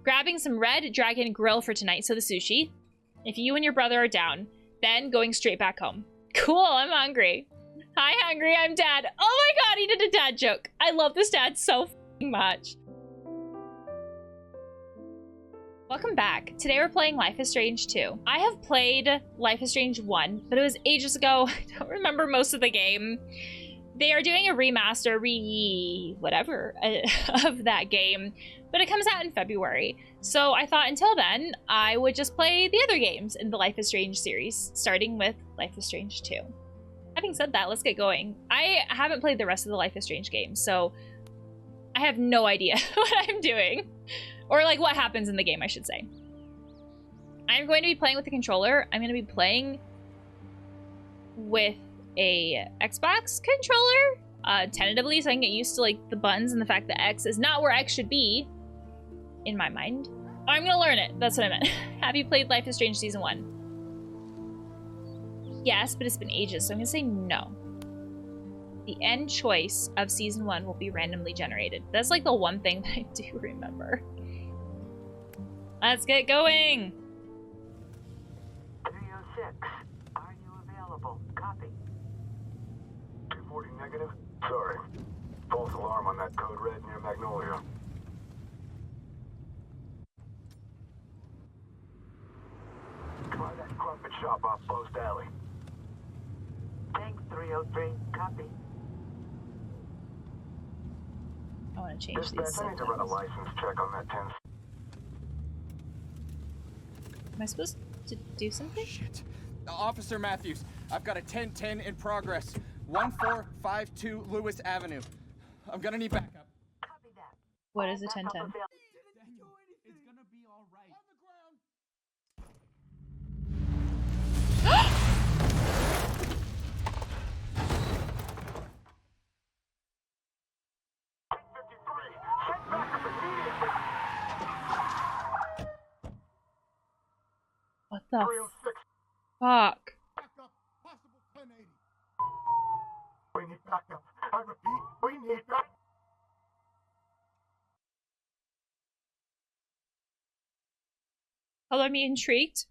Grabbing some red dragon grill for tonight, so the sushi. If you and your brother are down, then going straight back home. Cool, I'm hungry. Hi, hungry, I'm dad. Oh my god, he did a dad joke. I love this dad so much. Welcome back. Today we're playing Life is Strange 2. I have played Life is Strange 1, but it was ages ago. I don't remember most of the game. They are doing a remaster, whatever, of that game, but it comes out in February. So I thought until then, I would just play the other games in the Life is Strange series, starting with Life is Strange 2. Having said that, let's get going. I haven't played the rest of the Life is Strange games, so I have no idea what I'm doing. Or like what happens in the game, I should say. I'm going to be playing with the controller. I'm going to be playing with a Xbox controller, tentatively, so I can get used to like the buttons and the fact that X is not where X should be, in my mind. I'm gonna learn it, that's what I meant. Have you played Life is Strange Season 1? Yes, but it's been ages, so I'm gonna say no. The end choice of Season 1 will be randomly generated. That's like the one thing that I do remember. Let's get going! 306, are you available? Copy. 240 negative? Sorry. False alarm on that code red near Magnolia. Try that crumpet shop off Post Alley. Thanks, 303. Copy. I want to change these. Dispatch, I need to run a license check on that 10. Am I supposed to do something? Shit. Officer Matthews, I've got a 1010 in progress. 1452 Lewis Avenue. I'm gonna need backup. Copy that. What is a 1010? Daniel, it's gonna be all right. On the ground. What the fuck? Backup, possible 1080. We need backup. I repeat, we need backup. Color me intrigued.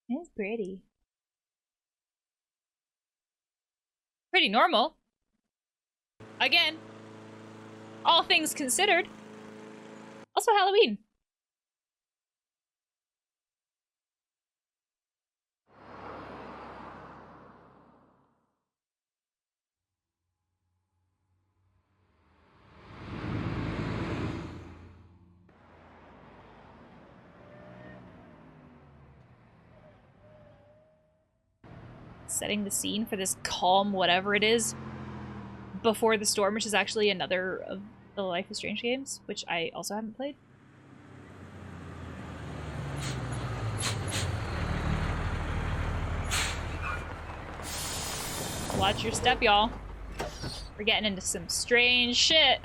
It's pretty. Pretty normal. Again, all things considered. Also Halloween. Setting the scene for this calm whatever it is before the storm, which is actually another of the Life is Strange games, which I also haven't played. Watch your step, y'all. We're getting into some strange shit.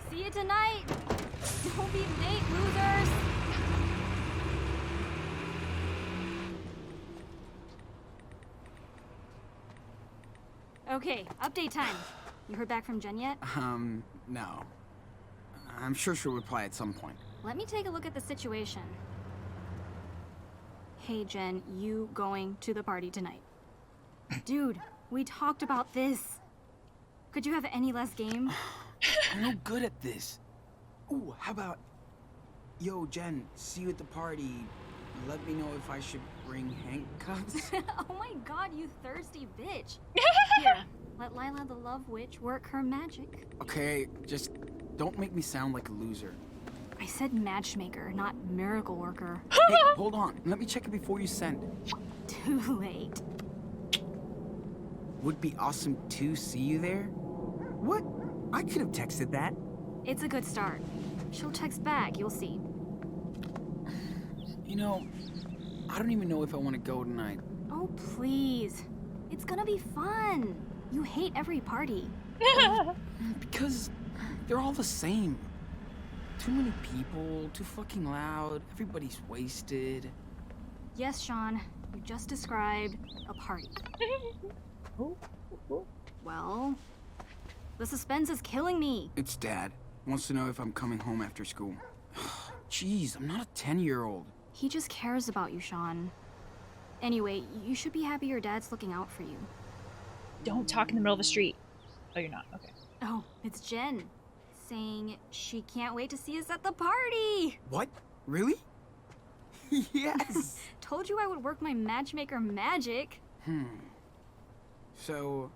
See you tonight! Don't be late, losers! Okay, update time. You heard back from Jen yet? No. I'm sure she'll reply at some point. Let me take a look at the situation. Hey, Jen, you going to the party tonight? Dude, we talked about this. Could you have any less game? I'm no good at this. Ooh, how about... Yo, Jen, see you at the party. Let me know if I should bring handcuffs. Oh my god, you thirsty bitch. Here, let Lila the Love Witch work her magic. Okay, just don't make me sound like a loser. I said matchmaker, not miracle worker. Hey, hold on. Let me check it before you send. Too late. Would be awesome to see you there. What? I could have texted that. It's a good start. She'll text back, you'll see. You know, I don't even know if I want to go tonight. Oh, please. It's gonna be fun. You hate every party. Because they're all the same. Too many people, too fucking loud, everybody's wasted. Yes, Sean, you just described a party. Well, the suspense is killing me. It's Dad. Wants to know if I'm coming home after school. Jeez, I'm not a 10-year-old. He just cares about you, Sean. Anyway, you should be happy your dad's looking out for you. Don't talk in the middle of the street. Oh, you're not. Okay. Oh, it's Jen. Saying she can't wait to see us at the party. What? Really? Yes! Told you I would work my matchmaker magic. So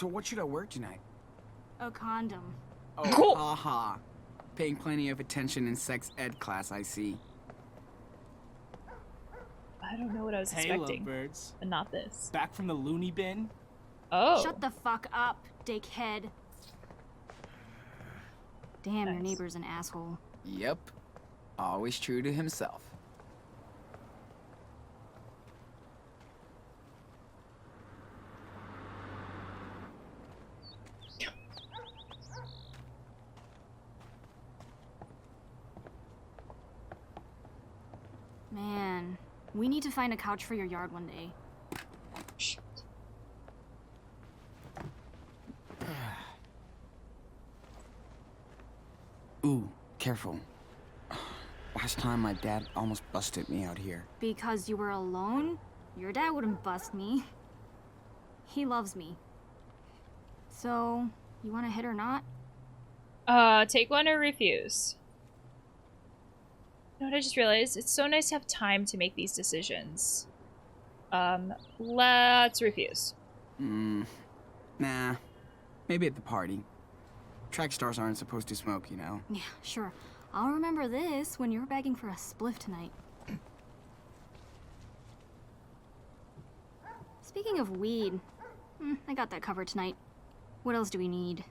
what should I wear tonight? A condom. Oh, Cool. haha. Paying plenty of attention in sex ed class, I see. I don't know what I was Hey, expecting, lovebirds. but not this. Back from the loony bin? Oh. Shut the fuck up, dickhead. Damn, your Nice. neighbor's an asshole. Yep. Always true to himself. Man, we need to find a couch for your yard one day. Shit. Ooh, careful. Last time my dad almost busted me out here. Because you were alone? Your dad wouldn't bust me. He loves me. So, you want to hit or not? Take one or refuse. You know what I just realized? It's so nice to have time to make these decisions. Let's refuse. Nah. Maybe at the party. Track stars aren't supposed to smoke, you know? Yeah, sure. I'll remember this when you're begging for a spliff tonight. Speaking of weed, I got that covered tonight. What else do we need?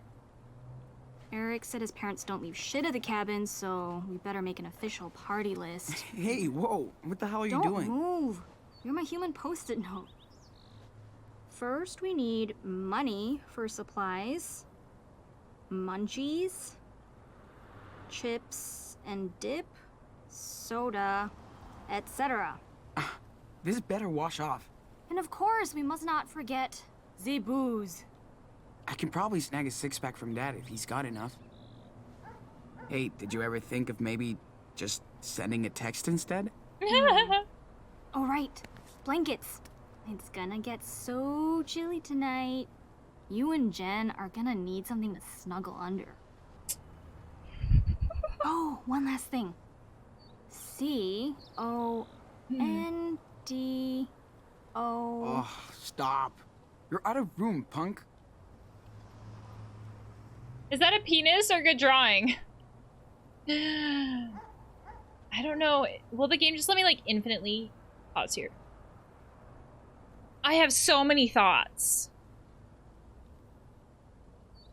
Eric said his parents don't leave shit at the cabin, so we better make an official party list. Hey, whoa. What the hell are you Don't doing? move. You're my human post-it note. First, we need money for supplies, munchies, chips and dip, soda, etc. This better wash off. And of course, we must not forget the booze. I can probably snag a six-pack from Dad if he's got enough. Hey, did you ever think of maybe just sending a text instead? Oh, right. Blankets. It's gonna get so chilly tonight. You and Jen are gonna need something to snuggle under. Oh, one last thing. C-O-N-D-O. Oh, stop. You're out of room, punk. Is that a penis or good drawing? I don't know. Will the game just let me, like, infinitely pause here? I have so many thoughts.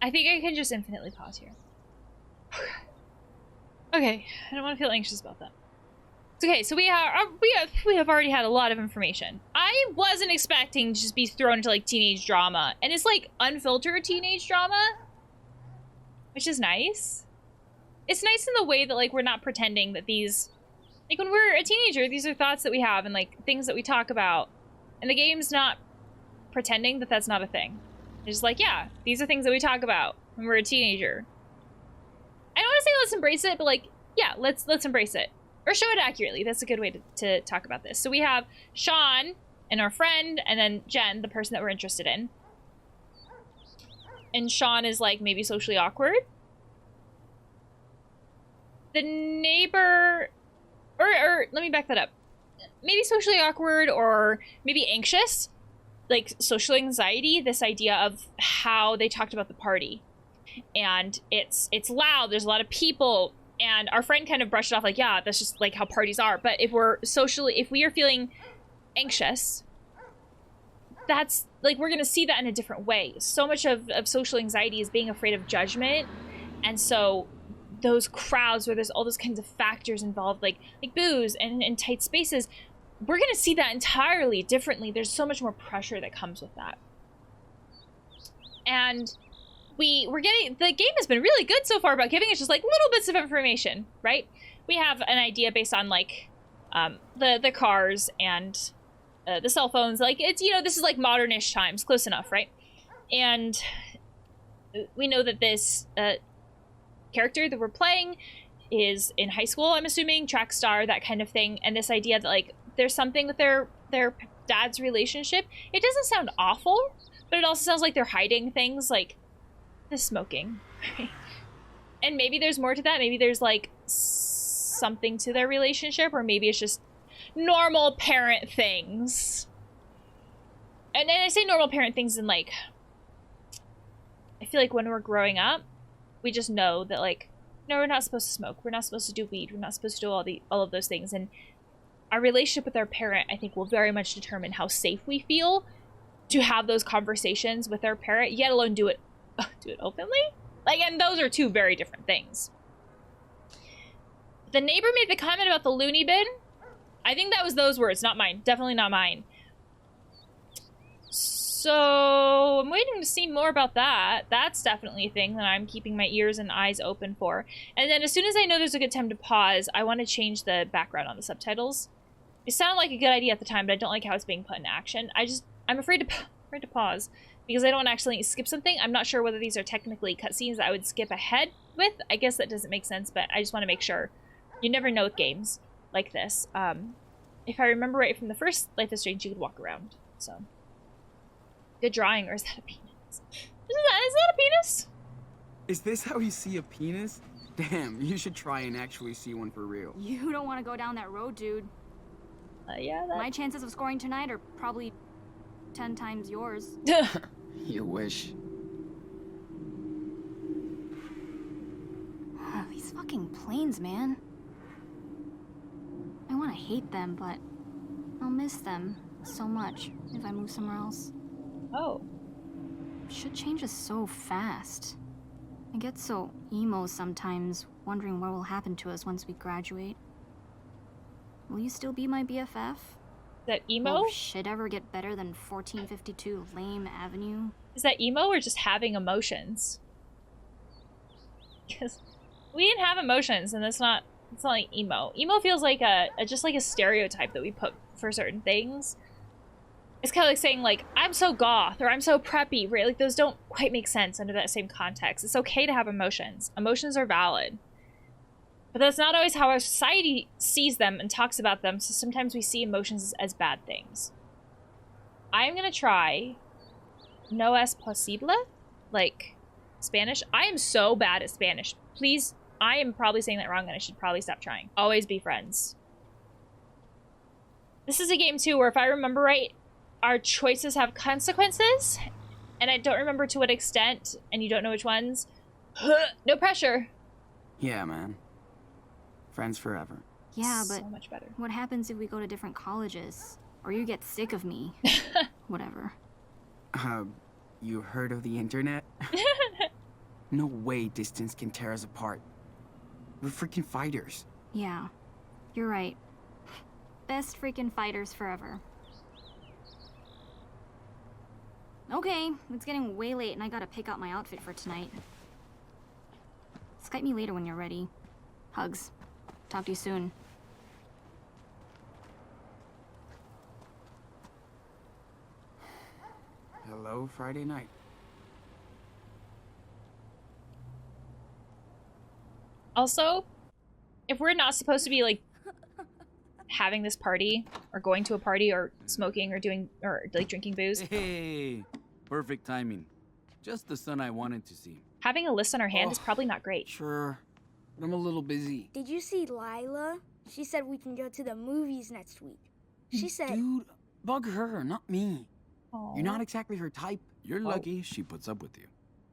I think I can just infinitely pause here. Okay, I don't want to feel anxious about that. Okay, so we have already had a lot of information. I wasn't expecting to just be thrown into, like, teenage drama, and it's like unfiltered teenage drama, which is nice. It's nice in the way that, like, we're not pretending that these, like, when we're a teenager, these are thoughts that we have and, like, things that we talk about, and the game's not pretending that that's not a thing. It's just like, yeah, these are things that we talk about when we're a teenager. I don't want to say let's embrace it, but, like, yeah, let's embrace it. Or show it accurately. That's a good way to talk about this. So we have Sean and our friend, and then Jen, the person that we're interested in. And Sean is, like, maybe socially awkward. The neighbor... Or let me back that up. Maybe socially awkward or maybe anxious. Like, social anxiety. This idea of how they talked about the party. And it's loud. There's a lot of people. And our friend kind of brushed it off like, yeah, that's just, like, how parties are. But if we are feeling anxious, that's, like, we're going to see that in a different way. So much of social anxiety is being afraid of judgment. And so those crowds where there's all those kinds of factors involved, like booze and tight spaces, we're going to see that entirely differently. There's so much more pressure that comes with that. And we're getting, the game has been really good so far about giving us just like little bits of information, right? We have an idea based on like the cars and the cell phones. Like, it's, you know, this is like modern-ish times, close enough, right? And we know that this character that we're playing is in high school, I'm assuming, track star, that kind of thing. And this idea that like there's something with their dad's relationship. It doesn't sound awful, but it also sounds like they're hiding things, like the smoking. And maybe there's more to that. Maybe there's like something to their relationship, or maybe it's just normal parent things. And I say normal parent things in like, I feel like when we're growing up, we just know that like, no, we're not supposed to smoke. We're not supposed to do weed. We're not supposed to do all of those things. And our relationship with our parent, I think, will very much determine how safe we feel to have those conversations with our parent, yet alone do it openly. Like, and those are two very different things. The neighbor made the comment about the loony bin. I think that was those words, not mine. Definitely not mine. So I'm waiting to see more about that. That's definitely a thing that I'm keeping my ears and eyes open for. And then as soon as I know there's a good time to pause, I want to change the background on the subtitles. It sounded like a good idea at the time, but I don't like how it's being put into action. I'm afraid to pause because I don't want to actually skip something. I'm not sure whether these are technically cutscenes that I would skip ahead with. I guess that doesn't make sense, but I just want to make sure. You never know with games like this. If I remember right from the first Life is Strange, you could walk around. So, good drawing, or is that a penis? Is that a penis? Is this how you see a penis? Damn, you should try and actually see one for real. You don't want to go down that road, dude. Yeah, that... My chances of scoring tonight are probably 10 times yours. You wish. These fucking planes, man. I want to hate them, but I'll miss them so much if I move somewhere else. Oh. Shit changes so fast. I get so emo sometimes, wondering what will happen to us once we graduate. Will you still be my BFF? Is that emo? Will shit ever get better than 1452 Lame Avenue? Is that emo or just having emotions? Because we didn't have emotions, and it's not like emo. Emo feels like just like a stereotype that we put for certain things. It's kind of like saying like, I'm so goth or I'm so preppy, right? Like those don't quite make sense under that same context. It's okay to have emotions. Emotions are valid. But that's not always how our society sees them and talks about them, so sometimes we see emotions as bad things. I'm gonna try no es posible, like Spanish. I am so bad at Spanish. Please, I am probably saying that wrong and I should probably stop trying. Always be friends. This is a game too where if I remember right, our choices have consequences, and I don't remember to what extent, and you don't know which ones. No pressure. Yeah, man. Friends forever. Yeah, but so much better. What happens if we go to different colleges? Or you get sick of me? Whatever. You heard of the internet? No way distance can tear us apart. We're freaking fighters. Yeah, you're right. Best freaking fighters forever. Okay, it's getting way late and I gotta pick out my outfit for tonight. Skype me later when you're ready. Hugs. Talk to you soon. Hello, Friday night. Also, if we're not supposed to be like having this party or going to a party or smoking or doing or like drinking booze, Hey, perfect timing. Just the son I wanted to see. having a list on our hand is probably not great. Sure, but I'm a little busy. Did you see Lila? She said we can go to the movies next week. She said... Dude, bug her, not me. Aw. You're not exactly her type. You're lucky she puts up with you.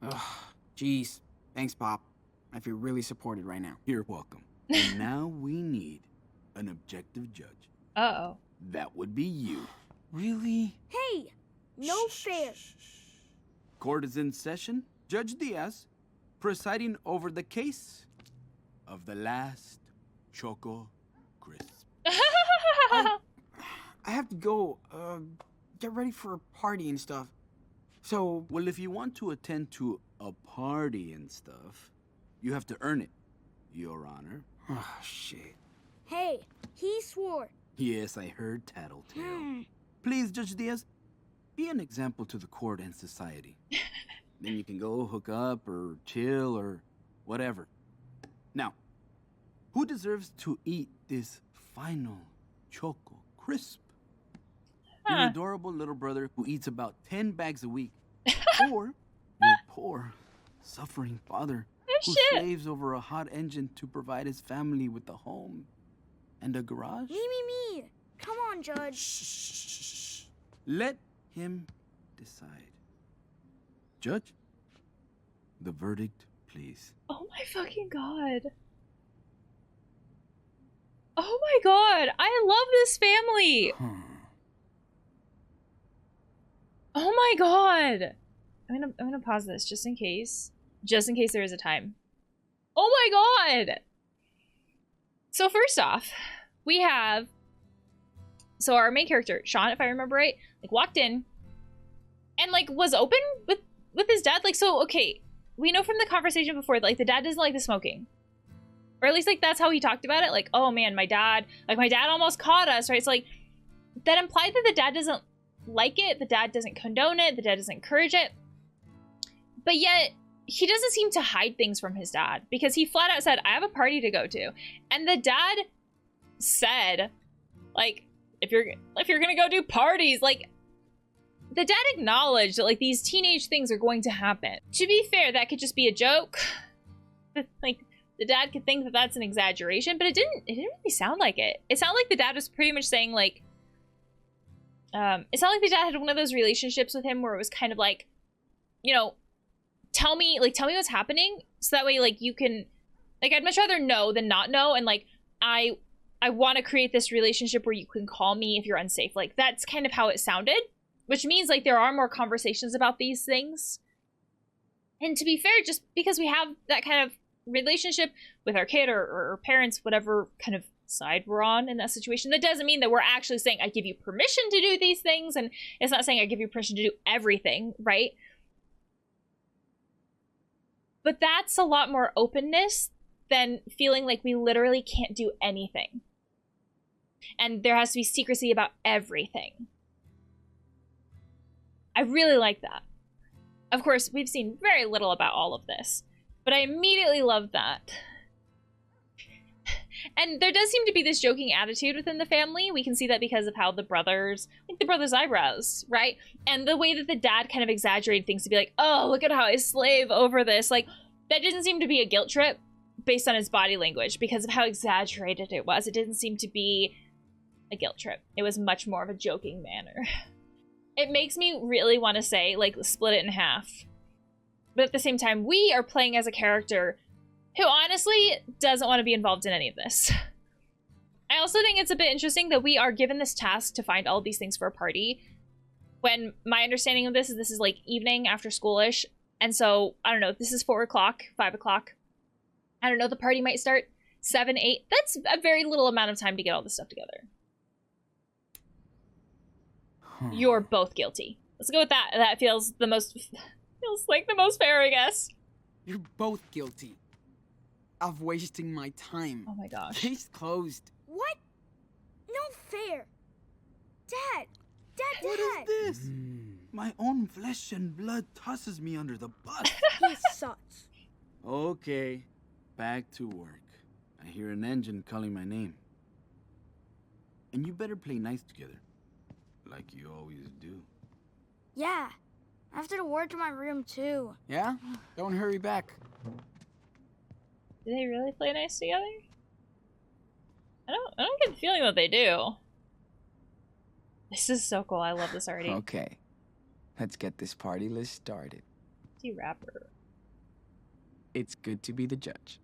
Ugh, jeez. Thanks, Pop. I feel really supported right now. You're welcome. And now we need an objective judge. Uh-oh. That would be you. Really? Hey! No fair! Court is in session. Judge Diaz, presiding over the case of the last Choco Crisp. I have to go, get ready for a party and stuff. So... Well, if you want to attend to a party and stuff, you have to earn it, Your Honor. Oh, shit. Hey, he swore. Yes, I heard tattletale. Please, Judge Diaz, be an example to the court and society. Then you can go hook up or chill or whatever. Now, who deserves to eat this final Choco Crisp? Your adorable little brother who eats about 10 bags a week. Or your poor, suffering father who slaves over a hot engine to provide his family with a home and a garage? Me. Come on, Judge. Shh. Let him decide. Judge, the verdict, please. Oh my fucking god. Oh my god, I love this family. Oh my god. I'm gonna pause this just in case there is a time. Oh my god. So first off, we have, so our main character, Sean, if I remember right, like walked in and like was open with his dad. Like, so, okay, we know from the conversation before, like the dad doesn't like the smoking. Or at least like that's how he talked about it. Like, oh man, my dad almost caught us, right? It's like, that implied that the dad doesn't like it, the dad doesn't condone it, the dad doesn't encourage it. But yet, he doesn't seem to hide things from his dad, because he flat out said, I have a party to go to. And the dad said, like, if you're gonna go do parties, like, the dad acknowledged that, like, these teenage things are going to happen. To be fair, that could just be a joke. Like, the dad could think that that's an exaggeration, but it didn't really sound like it. It sounded like the dad was pretty much saying, like, it sounded like the dad had one of those relationships with him where it was kind of like, you know, tell me what's happening, so that way, like, you can, like, I'd much rather know than not know, and, like, I want to create this relationship where you can call me if you're unsafe. Like, that's kind of how it sounded, which means, like, there are more conversations about these things. And to be fair, just because we have that kind of relationship with our kid or parents, whatever kind of side we're on in that situation, that doesn't mean that we're actually saying, I give you permission to do these things, and it's not saying I give you permission to do everything, right? But that's a lot more openness than feeling like we literally can't do anything. And there has to be secrecy about everything. I really like that. Of course, we've seen very little about all of this, but I immediately love that. And there does seem to be this joking attitude within the family. We can see that because of how the brothers, like the brothers' eyebrows, right? And the way that the dad kind of exaggerated things to be like, oh, look at how I slave over this. Like, that didn't seem to be a guilt trip based on his body language because of how exaggerated it was. It didn't seem to be a guilt trip. It was much more of a joking manner. It makes me really want to say, like, split it in half. But at the same time, we are playing as a character who honestly doesn't want to be involved in any of this. I also think it's a bit interesting that we are given this task to find all of these things for a party, when my understanding of this is like evening after schoolish. And so, I don't know, this is 4 o'clock, 5 o'clock. I don't know, the party might start 7, 8. That's a very little amount of time to get all this stuff together. You're both guilty. Let's go with that. That feels like the most fair, I guess. You're both guilty of wasting my time. Oh my gosh. Case closed. What? No fair. Dad! What is this? My own flesh and blood tosses me under the bus. He sucks. Okay, back to work. I hear an engine calling my name. And you better play nice together, like you always do. Yeah. I have to work in my room too. Yeah? Don't hurry back. Do they really play nice together? I don't get the feeling that they do. This is so cool. I love this already. Okay. Let's get this party list started. Rapper. It's good to be the judge.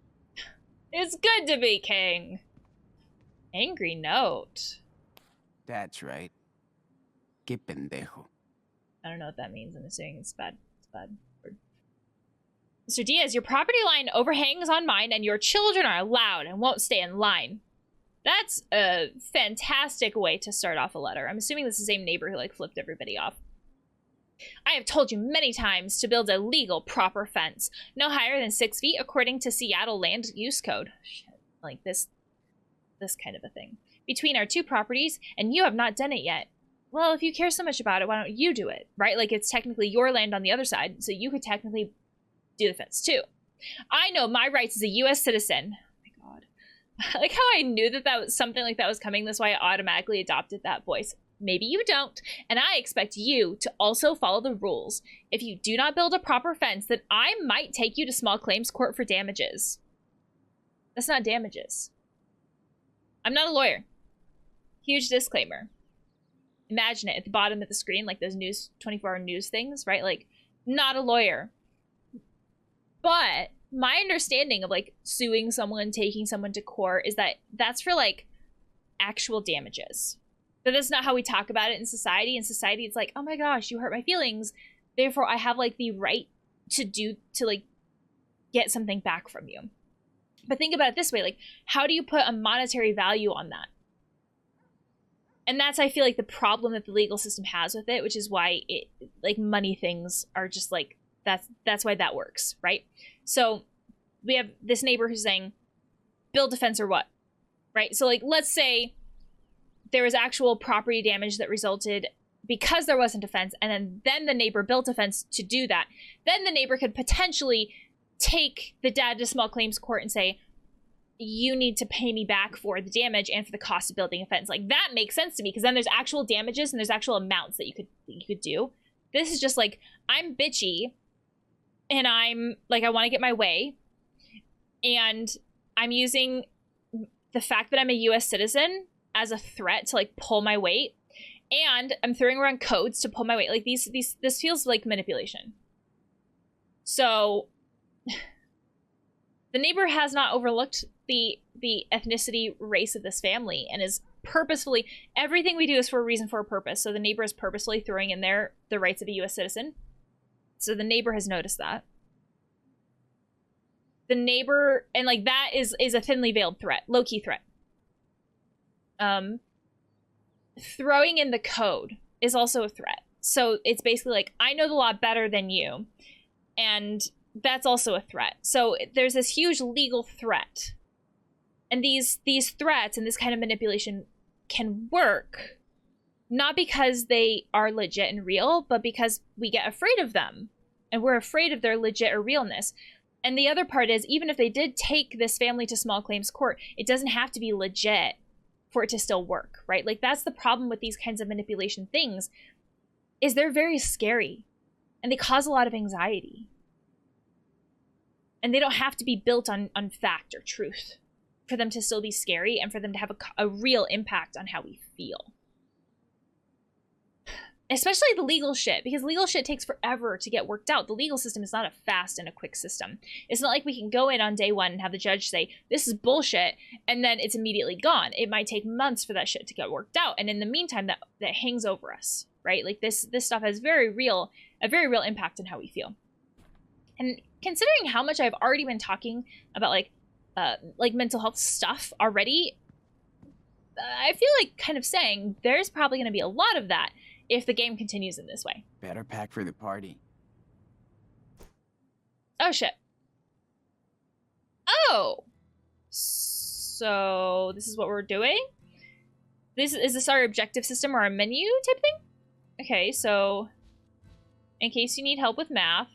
It's good to be king. Angry note. That's right. Que pendejo. I don't know what that means. I'm assuming it's bad. It's bad. Mr. Diaz, your property line overhangs on mine, and your children are loud and won't stay in line. That's a fantastic way to start off a letter. I'm assuming this is the same neighbor who, like, flipped everybody off. I have told you many times to build a legal, proper fence, no higher than 6 feet according to Seattle Land Use Code. Shit, like this kind of a thing. Between our two properties, and you have not done it yet. Well, if you care so much about it, why don't you do it, right? Like, it's technically your land on the other side, so you could technically do the fence too. I know my rights as a U.S. citizen. Oh my God. I like how I knew that was something like that was coming. That's why I automatically adopted that voice. Maybe you don't, and I expect you to also follow the rules. If you do not build a proper fence, then I might take you to small claims court for damages. That's not damages. I'm not a lawyer. Huge disclaimer. Imagine it at the bottom of the screen, like those 24-hour news things, right? Like, not a lawyer. But my understanding of, like, suing someone, taking someone to court is that that's for, like, actual damages. But that's not how we talk about it in society. In society, it's like, oh my gosh, you hurt my feelings. Therefore, I have, like, the right to like, get something back from you. But think about it this way, like, how do you put a monetary value on that? And that's, I feel like, the problem that the legal system has with it, which is why it, like, money things are just, like, that's why that works, right? So we have this neighbor who's saying, build a fence or what, right? So, like, let's say there was actual property damage that resulted because there wasn't a fence, and then the neighbor built a fence to do that. Then the neighbor could potentially take the dad to small claims court and say, you need to pay me back for the damage and for the cost of building a fence. Like, that makes sense to me, because then there's actual damages and there's actual amounts that you could do. This is just like, I'm bitchy and I'm like, I want to get my way, and I'm using the fact that I'm a US citizen as a threat to, like, pull my weight, and I'm throwing around codes to pull my weight. Like, this feels like manipulation. So the neighbor has not overlooked the ethnicity, race of this family, and is purposefully, everything we do is for a reason, for a purpose. So the neighbor is purposefully throwing in there the rights of a US citizen. So the neighbor has noticed that. The neighbor, and, like, that is a thinly veiled threat, low-key threat. Throwing in the code is also a threat. So it's basically like, I know the law better than you, and that's also a threat. So there's this huge legal threat, and these threats and this kind of manipulation can work, not because they are legit and real, but because we get afraid of them, and we're afraid of their legit or realness. And the other part is, even if they did take this family to small claims court, it doesn't have to be legit for it to still work, right? Like, that's the problem with these kinds of manipulation things, is they're very scary and they cause a lot of anxiety. And they don't have to be built on fact or truth for them to still be scary and for them to have a real impact on how we feel. Especially the legal shit, because legal shit takes forever to get worked out. The legal system is not a fast and a quick system. It's not like we can go in on day one and have the judge say, this is bullshit, and then it's immediately gone. It might take months for that shit to get worked out. And in the meantime, that hangs over us, right? Like, this stuff has a very real impact on how we feel. And considering how much I've already been talking about, like mental health stuff already, I feel like kind of saying there's probably going to be a lot of that if the game continues in this way. Better pack for the party. Oh, shit. Oh! So, this is what we're doing? Is this our objective system or our menu type thing? Okay, so, in case you need help with math.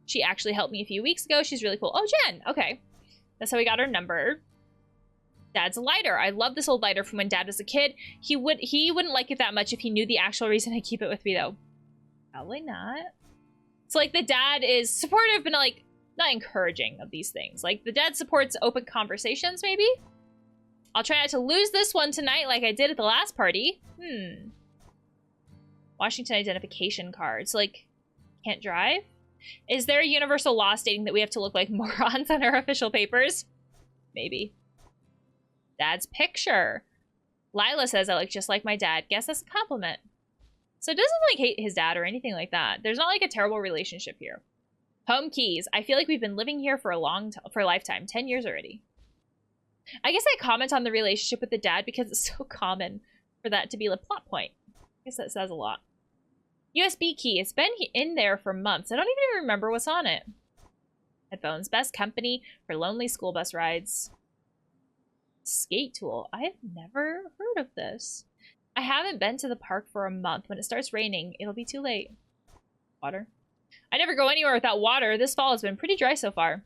She actually helped me a few weeks ago. She's really cool. Oh, Jen! Okay. That's how we got her number. Dad's lighter. I love this old lighter from when Dad was a kid. He wouldn't like it that much if he knew the actual reason I keep it with me, though. Probably not. So, like, the dad is supportive, but like, not encouraging of these things. Like, the dad supports open conversations, maybe? I'll try not to lose this one tonight like I did at the last party. Washington identification cards. Like, can't drive? Is there a universal law stating that we have to look like morons on our official papers? Maybe. Dad's picture. Lila says I look just like my dad. Guess that's a compliment. So it doesn't, like, hate his dad or anything like that. There's not, like, a terrible relationship here. Home keys. I feel like we've been living here for a lifetime. 10 years already. I guess I comment on the relationship with the dad because it's so common for that to be a plot point. guess that says a lot. USB key. It's been in there for months. I don't even remember what's on it. Headphones. Best company for lonely school bus rides. Skate tool. I have never heard of this. I haven't been to the park for a month. When it starts raining, it'll be too late. Water. I never go anywhere without water. This fall has been pretty dry so far.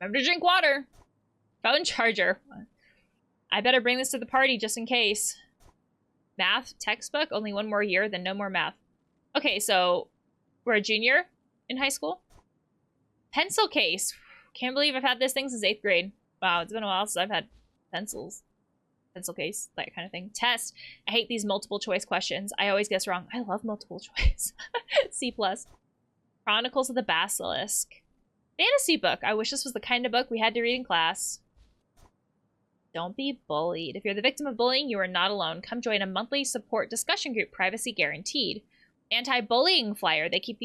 Remember to drink water. Phone charger. I better bring this to the party just in case. Math textbook. Only one more year, then no more math. Okay, so we're a junior in high school. Pencil case. Can't believe I've had this thing since 8th grade. Wow, it's been a while since I've had pencils. Pencil case, that kind of thing. Test. I hate these multiple choice questions. I always guess wrong. I love multiple choice. C+. Chronicles of the Basilisk. Fantasy book. I wish this was the kind of book we had to read in class. Don't be bullied. If you're the victim of bullying, you are not alone. Come join a monthly support discussion group, privacy guaranteed. Anti-bullying flyer. They keep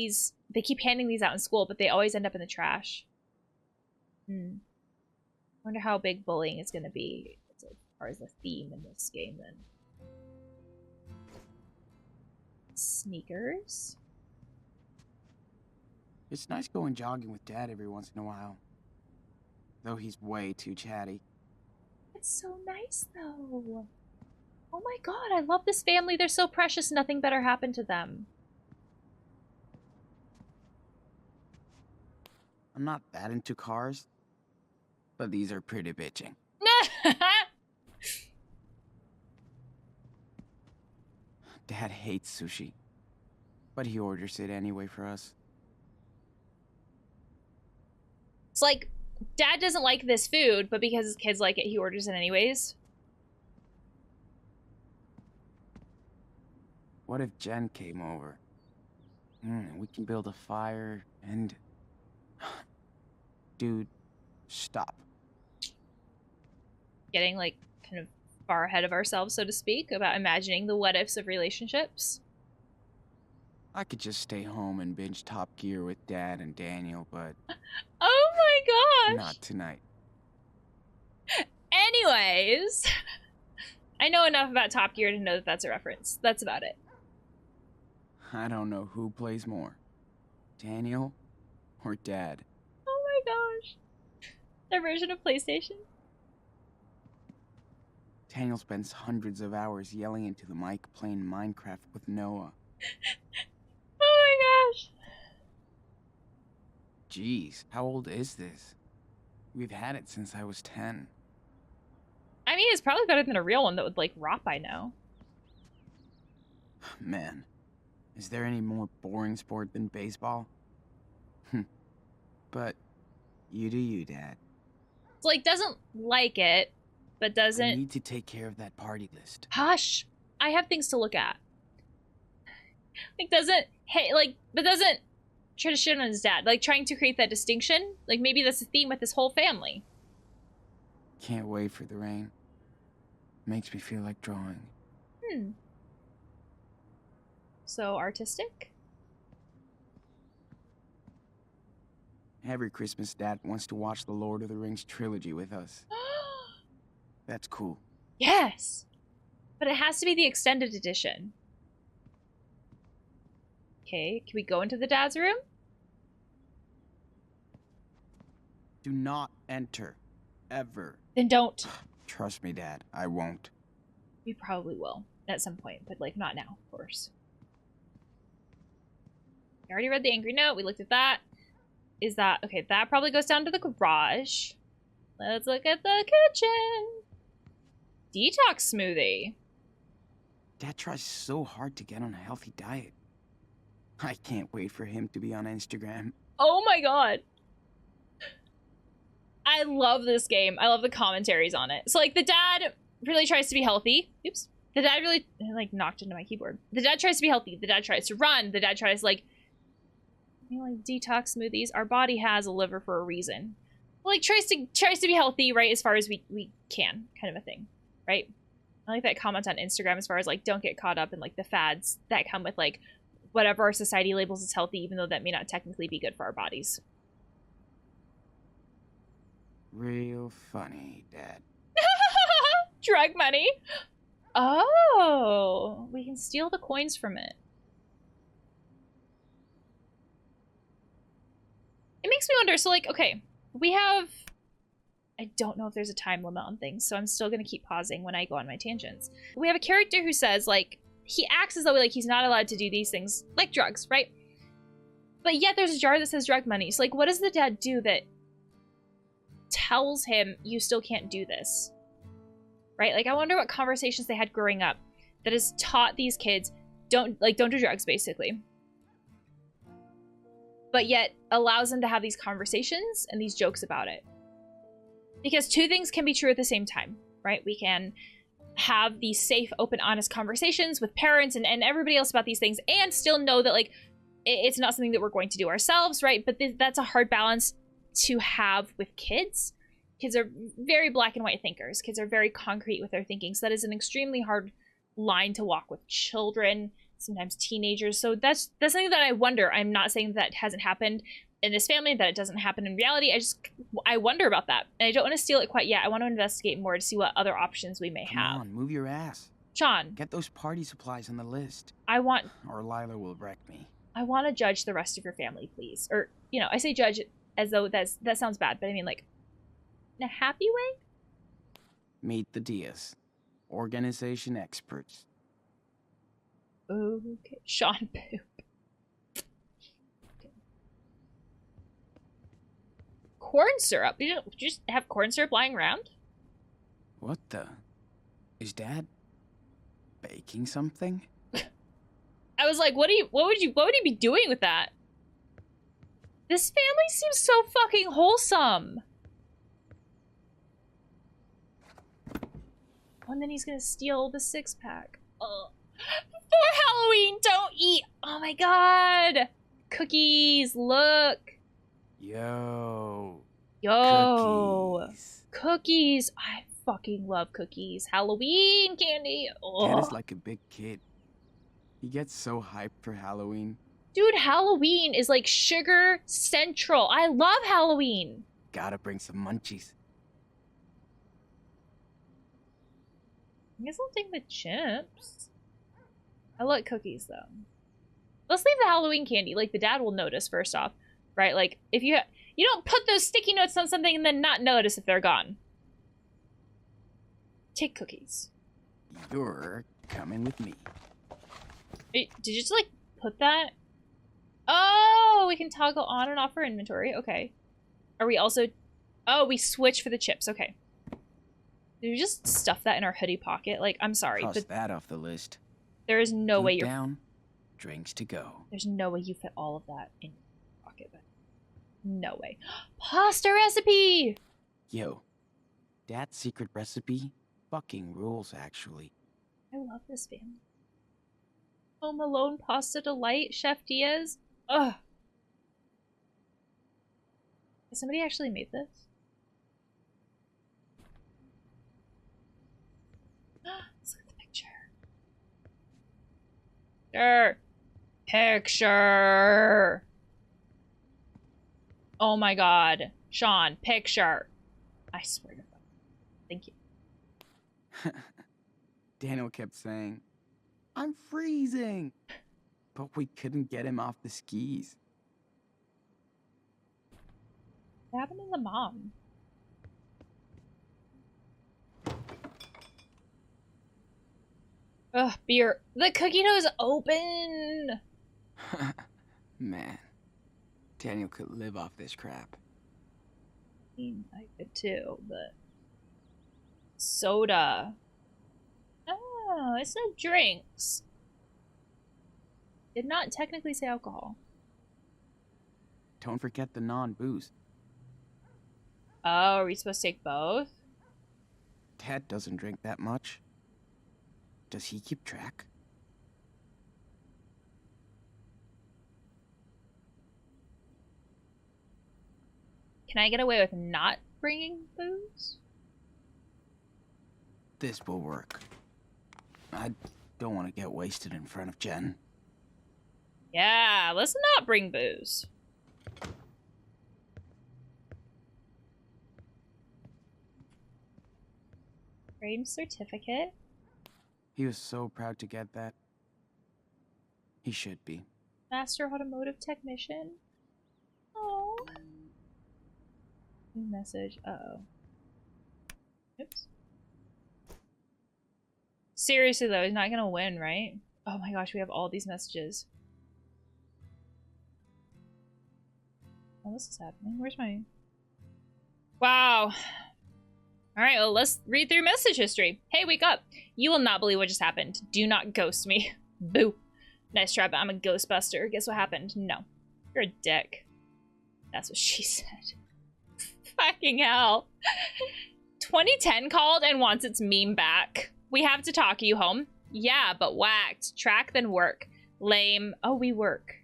handing these out in school, but they always end up in the trash. I wonder how big bullying is going to be as far as the theme in this game then. Sneakers. It's nice going jogging with Dad every once in a while. Though he's way too chatty. It's so nice, though. Oh my god, I love this family. They're so precious. Nothing better happened to them. I'm not that into cars, but these are pretty bitching. Dad hates sushi, but he orders it anyway for us. It's like, Dad doesn't like this food, but because his kids like it, he orders it anyways. What if Jen came over? We can build a fire and... Dude, stop. Getting, like, kind of far ahead of ourselves, so to speak, about imagining the what-ifs of relationships. I could just stay home and binge Top Gear with Dad and Daniel, but... Oh my gosh! Not tonight. Anyways, I know enough about Top Gear to know that that's a reference. That's about it. I don't know who plays more, Daniel or Dad. Oh my gosh. Their version of PlayStation? Daniel spends hundreds of hours yelling into the mic playing Minecraft with Noah. Oh my gosh. Jeez, how old is this? We've had it since I was 10. I mean, it's probably better than a real one that would, like, rot by now. Man, is there any more boring sport than baseball? But you do you, Dad. It's like, doesn't like it, but doesn't... I need to take care of that party list. Hush! I have things to look at. Like, doesn't... Hey, like, but doesn't try to shit on his dad. Like, trying to create that distinction. Like, maybe that's the theme with this whole family. Can't wait for the rain. Makes me feel like drawing. So, artistic? Every Christmas, Dad wants to watch the Lord of the Rings trilogy with us. That's cool. Yes! But it has to be the extended edition. Okay, can we go into the dad's room? Do not enter. Ever. Then don't. Trust me, Dad. I won't. We probably will. At some point, but, like, not now, of course. I already read the angry note. We looked at that. Is that... Okay, that probably goes down to the garage. Let's look at the kitchen. Detox smoothie. Dad tries so hard to get on a healthy diet. I can't wait for him to be on Instagram. Oh my god. I love this game. I love the commentaries on it. So, like, the dad really tries to be healthy. Oops. The dad really, like, knocked into my keyboard. The dad tries to be healthy. The dad tries to run. The dad tries, like, you know, like, detox smoothies. Our body has a liver for a reason. Like, tries to be healthy, right, as far as we can, kind of a thing, right? I like that comment on Instagram as far as, like, don't get caught up in, like, the fads that come with, like, whatever our society labels as healthy, even though that may not technically be good for our bodies. Real funny, Dad. Drug money. Oh, we can steal the coins from it. It makes me wonder, so like, okay, we have, I don't know if there's a time limit on things, so I'm still gonna keep pausing when I go on my tangents. We have a character who says, like, he acts as though like he's not allowed to do these things, like drugs, right? But yet there's a jar that says drug money. So like, what does the dad do that tells him you still can't do this? Right? Like, I wonder what conversations they had growing up that has taught these kids don't do drugs, basically. But yet allows them to have these conversations and these jokes about it. Because two things can be true at the same time, right? We can have these safe, open, honest conversations with parents and everybody else about these things and still know that, like, it's not something that we're going to do ourselves, right? But that's a hard balance to have with kids. Kids are very black and white thinkers. Kids are very concrete with their thinking. So that is an extremely hard line to walk with children, sometimes teenagers. So that's something that I wonder. I'm not saying that hasn't happened in this family, that it doesn't happen in reality. I wonder about that. And I don't want to steal it quite yet. I want to investigate more to see what other options we may have. Come on, move your ass. Sean. Get those party supplies on the list. Or Lila will wreck me. I want to judge the rest of your family, please. Or, you know, I say judge as though that sounds bad, but I mean, like, in a happy way? Meet the Diaz. Organization experts. Okay. Sean poop. Okay. Corn syrup? You just have corn syrup lying around? What the? Is Dad baking something? I was like, what would he be doing with that? This family seems so fucking wholesome. And then he's gonna steal the 6-pack. Oh. For Halloween, don't eat. Oh my god. Cookies, look. Yo. Cookies. I fucking love cookies. Halloween candy. Oh. Dad is like a big kid. He gets so hyped for Halloween. Dude, Halloween is like sugar central. I love Halloween. Gotta bring some munchies. I guess I'll take the chips. I like cookies, though. Let's leave the Halloween candy. Like, the dad will notice, first off. Right? Like, if you don't put those sticky notes on something and then not notice if they're gone. Take cookies. You're coming with me. Wait, did you just, like, put that? Oh, we can toggle on and off our inventory. Okay. Are we also... Oh, we switch for the chips. Okay. Did we just stuff that in our hoodie pocket? Like, I'm sorry, Cross but that off the list. there is no way Food you're... down, drinks to go. There's no way you fit all of that in your pocket. But no way. Pasta recipe! Yo, Dad's secret recipe fucking rules, actually. I love this family. Home Alone Pasta Delight, Chef Diaz. Ugh. Has somebody actually made this? Let's look at the picture. Picture! Oh my god. Sean, picture. I swear to God. Thank you. Daniel kept saying, I'm freezing. But we couldn't get him off the skis. What happened to the mom? Ugh, beer. The cookie dough is open! Man, Daniel could live off this crap. I mean, I could too, but... Soda. Oh, it's no drinks. Did not technically say alcohol. Don't forget the non-booze. Oh, are we supposed to take both? Dad doesn't drink that much. Does he keep track? Can I get away with not bringing booze? This will work. I don't want to get wasted in front of Jen. Yeah, let's not bring booze. Frame certificate. He was so proud to get that. He should be. Master automotive technician. Oh. New message. Uh-oh. Oops. Seriously though, he's not gonna win, right? Oh my gosh, we have all these messages. Oh, this is happening. Where's my... Wow. Alright, well, let's read through message history. Hey, wake up. You will not believe what just happened. Do not ghost me. Boo. Nice try, but I'm a ghostbuster. Guess what happened? No. You're a dick. That's what she said. Fucking hell. 2010 called and wants its meme back. We have to talk. You home? Yeah, but whacked. Track, then work. Lame. Oh, we work.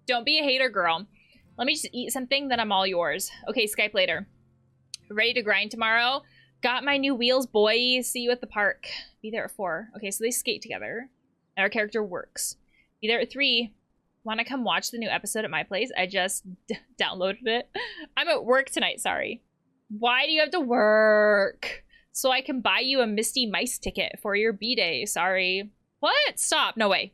Don't be a hater, girl. Let me just eat something, then I'm all yours. Okay, Skype later. Ready to grind tomorrow? Got my new wheels, boy. See you at the park. Be there at 4. Okay, so they skate together. And our character works. Be there at 3. Want to come watch the new episode at my place? I just downloaded it. I'm at work tonight, sorry. Why do you have to work? So I can buy you a Misty Mice ticket for your B-Day. Sorry. What? Stop. No, way.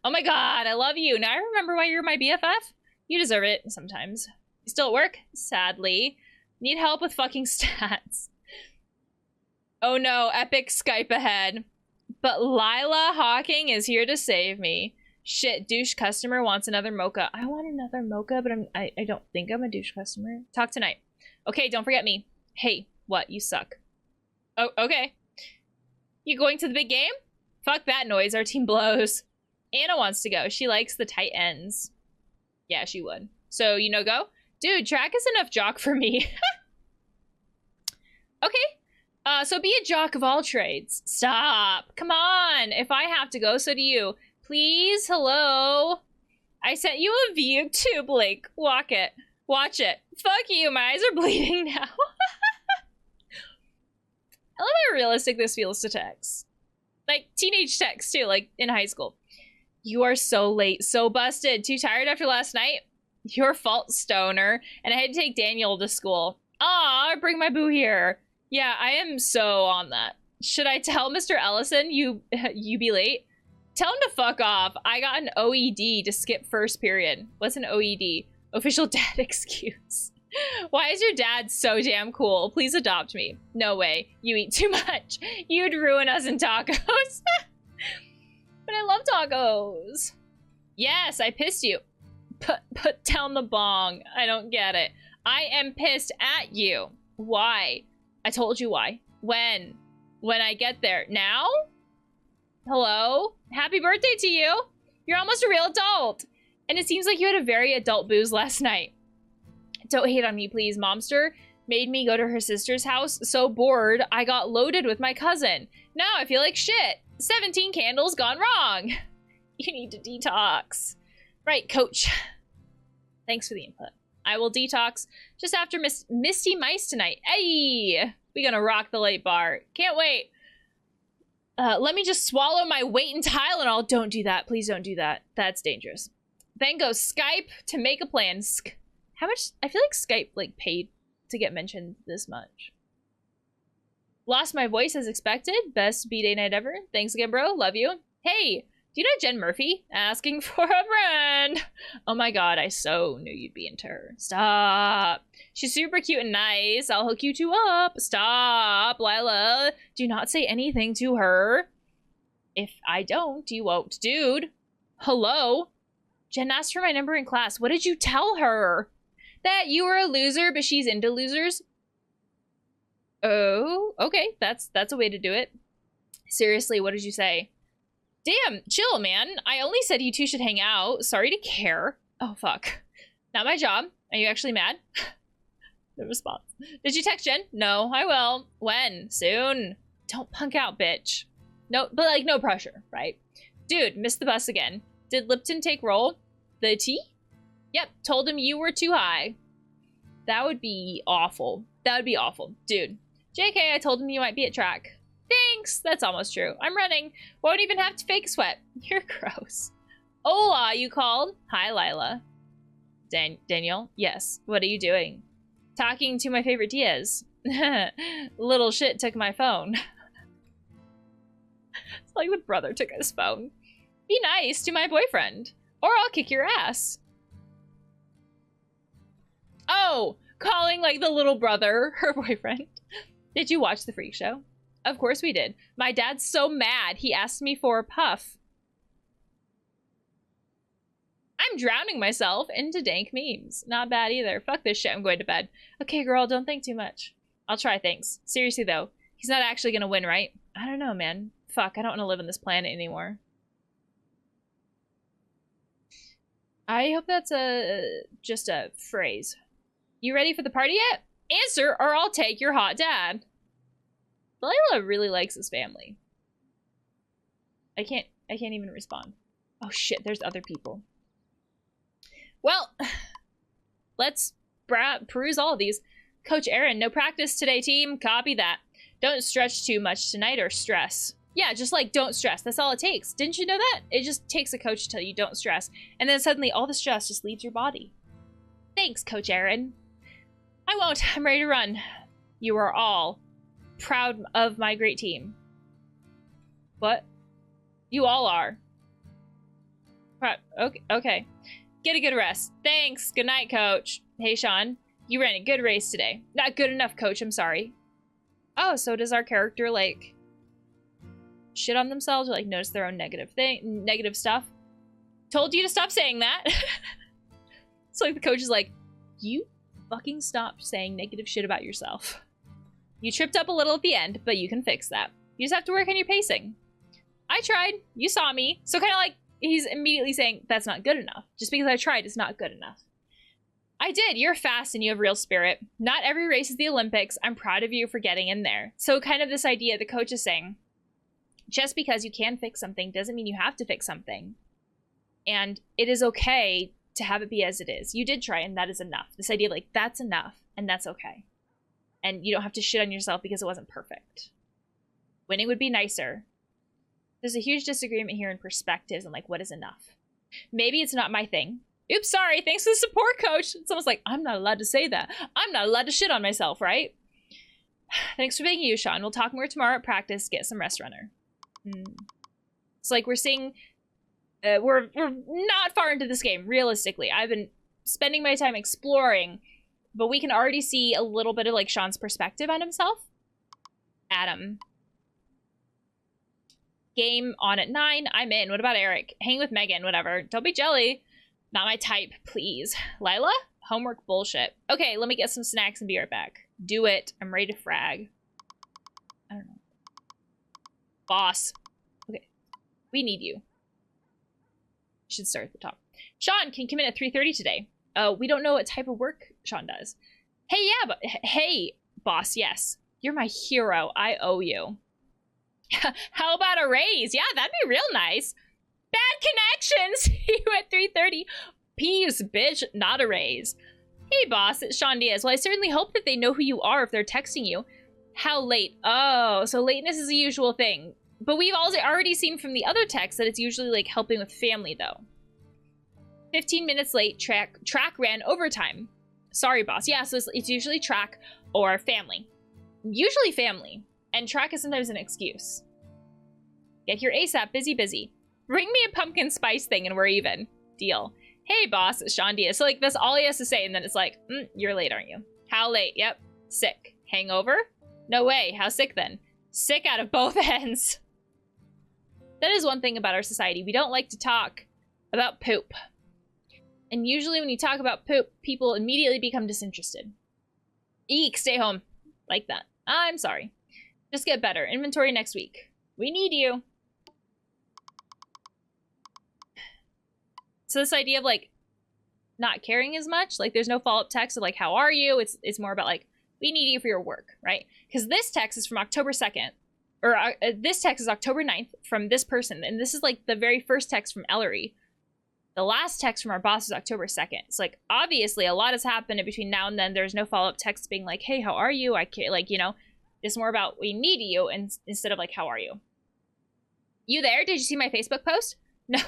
Oh my god, I love you. Now I remember why you're my BFF. You deserve it sometimes. You still at work? Sadly. Need help with fucking stats. Oh no, epic Skype ahead. But Lila Hawking is here to save me. Shit, douche customer wants another mocha. I want another mocha, but I don't think I'm a douche customer. Talk tonight. Okay, don't forget me. Hey, what? You suck. Oh, okay. You going to the big game? Fuck that noise, our team blows. Anna wants to go. She likes the tight ends. Yeah, she would. So, you know, go? Dude, track is enough jock for me. Okay. So be a jock of all trades. Stop. Come on. If I have to go, so do you. Please, hello. I sent you a view too, Blake. Walk it. Watch it. Fuck you. My eyes are bleeding now. I love how realistic this feels to text. Like, teenage text, too. Like, in high school. You are so late. So busted. Too tired after last night? Your fault, stoner. And I had to take Daniel to school. Aw, bring my boo here. Yeah, I am so on that. Should I tell Mr. Ellison you be late? Tell him to fuck off. I got an OED to skip first period. What's an OED? Official dad excuse. Why is your dad so damn cool? Please adopt me. No way. You eat too much. You'd ruin us in tacos. But I love tacos. Yes, I pissed you. Put down the bong. I don't get it. I am pissed at you. Why? I told you why. When? When I get there. Now? Hello? Happy birthday to you. You're almost a real adult. And it seems like you had a very adult booze last night. Don't hate on me, please. Momster made me go to her sister's house. So bored, I got loaded with my cousin. Now I feel like shit. 17 candles gone wrong. You need to detox. Right, coach. Thanks for the input. I will detox just after Misty Mice tonight. Hey! We gonna rock the late bar. Can't wait. Let me just swallow my weight in Tylenol. Don't do that. Please don't do that. That's dangerous. Then go Skype to make a plan. How much? I feel like Skype like paid to get mentioned this much. Lost my voice as expected. Best B-Day night ever. Thanks again, bro. Love you. Hey, do you know Jen Murphy? Asking for a friend. Oh my god, I so knew you'd be into her. Stop. She's super cute and nice. I'll hook you two up. Stop, Lila. Do not say anything to her. If I don't, you won't. Dude. Hello? Jen asked for my number in class. What did you tell her? That you were a loser, but she's into losers? Oh, okay. That's a way to do it. Seriously, what did you say? Damn, chill, man. I only said you two should hang out. Sorry to care. Oh, fuck. Not my job. Are you actually mad? No response. Did you text Jen? No, I will. When? Soon. Don't punk out, bitch. No, but like, no pressure, right? Dude, missed the bus again. Did Lipton take roll? The tea? Yep, told him you were too high. That would be awful. That would be awful. Dude. JK, I told him you might be at track. Thanks. That's almost true. I'm running. Won't even have to fake sweat. You're gross. Hola, you called? Hi, Lila. Daniel? Yes. What are you doing? Talking to my favorite Diaz. Little shit took my phone. Like the brother took his phone. Be nice to my boyfriend, or I'll kick your ass. Oh, calling like the little brother her boyfriend. Did you watch the freak show? Of course we did. My dad's so mad. He asked me for a puff. I'm drowning myself into dank memes. Not bad either. Fuck this shit. I'm going to bed. Okay, girl, don't think too much. I'll try, thanks. Seriously, though. He's not actually gonna win, right? I don't know, man. Fuck, I don't want to live on this planet anymore. I hope that's just a phrase. You ready for the party yet? Answer, or I'll take your hot dad. Delilah really likes his family. I can't even respond. Oh shit, there's other people. Well, let's peruse all of these. Coach Aaron, no practice today, team. Copy that. Don't stretch too much tonight or stress. Yeah, just like don't stress. That's all it takes. Didn't you know that? It just takes a coach to tell you don't stress. And then suddenly all the stress just leaves your body. Thanks, Coach Aaron. I won't. I'm ready to run. You are all proud of my great team. What? You all are. Okay. Get a good rest. Thanks. Good night, Coach. Hey, Sean. You ran a good race today. Not good enough, Coach. I'm sorry. Oh, so does our character, like, shit on themselves or, like, notice their own negative stuff? Told you to stop saying that. So, like, the coach is like, you fucking stop saying negative shit about yourself. You tripped up a little at the end, but you can fix that. You just have to work on your pacing. I tried. You saw me. So kind of like he's immediately saying, that's not good enough. Just because I tried is not good enough. I did. You're fast and you have real spirit. Not every race is the Olympics. I'm proud of you for getting in there. So kind of this idea the coach is saying, just because you can fix something doesn't mean you have to fix something. And it is okay to have it be as it is. You did try and that is enough. This idea of like, that's enough and that's okay. And you don't have to shit on yourself because it wasn't perfect. Winning would be nicer. There's a huge disagreement here in perspectives and like, what is enough? Maybe it's not my thing. Oops, sorry. Thanks for the support, coach. It's almost like, I'm not allowed to say that. I'm not allowed to shit on myself, right? Thanks for being you, Sean. We'll talk more tomorrow at practice. Get some rest, runner. It's like we're seeing, we're not far into this game, realistically. I've been spending my time exploring, but we can already see a little bit of like Sean's perspective on himself. Adam. Game on at 9. I'm in. What about Eric? Hang with Megan, whatever. Don't be jelly. Not my type, please. Lila? Homework bullshit. Okay, let me get some snacks and be right back. Do it. I'm ready to frag. I don't know. Boss. Okay. We need you. Should start at the top. Sean can come in at 3:30 today. We don't know what type of work Sean does. Hey, yeah, but hey, boss, yes. You're my hero. I owe you. How about a raise? Yeah, that'd be real nice. Bad connections. See you at 3:30. Peace, bitch. Not a raise. Hey, boss. It's Sean Diaz. Well, I certainly hope that they know who you are if they're texting you. How late? Oh, so lateness is a usual thing. But we've also already seen from the other texts that it's usually like helping with family, though. 15 minutes late. Track ran overtime. Sorry, boss. Yeah, so it's usually track or family. Usually family. And track is sometimes an excuse. Get here ASAP. Busy. Bring me a pumpkin spice thing and we're even. Deal. Hey, boss, it's Sean Diaz. So, like, that's all he has to say. And then it's like, you're late, aren't you? How late? Yep. Sick. Hangover? No way. How sick, then? Sick out of both ends. That is one thing about our society. We don't like to talk about poop. And usually when you talk about poop, people immediately become disinterested. Eek, stay home. Like that. I'm sorry. Just get better. Inventory next week. We need you. So this idea of like not caring as much, like there's no follow-up text of like, how are you? It's more about like, we need you for your work, right? Because this text is from October 2nd, or this text is October 9th from this person. And this is like the very first text from Ellery. The last text from our boss is October 2nd. It's like, obviously a lot has happened in between now and then. There's no follow-up text being like, hey, how are you? I can't, like, you know, it's more about we need you and instead of like, how are you? You there? Did you see my Facebook post? No.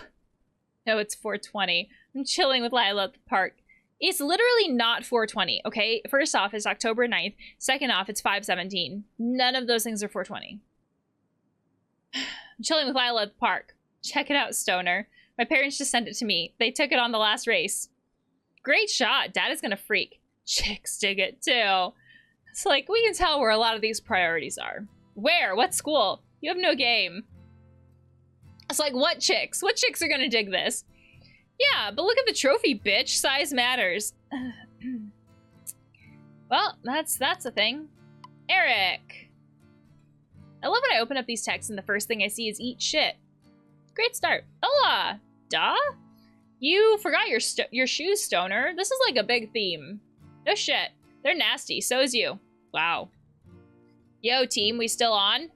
No, it's 4:20. I'm chilling with Lila at the park. It's literally not 4:20, okay? First off, it's October 9th. Second off, it's 5:17. None of those things are 4:20. I'm chilling with Lila at the park. Check it out, Stoner. My parents just sent it to me. They took it on the last race. Great shot. Dad is gonna freak. Chicks dig it too. It's like, we can tell where a lot of these priorities are. Where? What school? You have no game. It's like, what chicks? What chicks are gonna dig this? Yeah, but look at the trophy, bitch. Size matters. Well, that's a thing. Eric. I love when I open up these texts and the first thing I see is eat shit. Great start. Hola. Duh? You forgot your shoes, Stoner. This is like a big theme. No shit. They're nasty. So is you. Wow. Yo, team. We still on?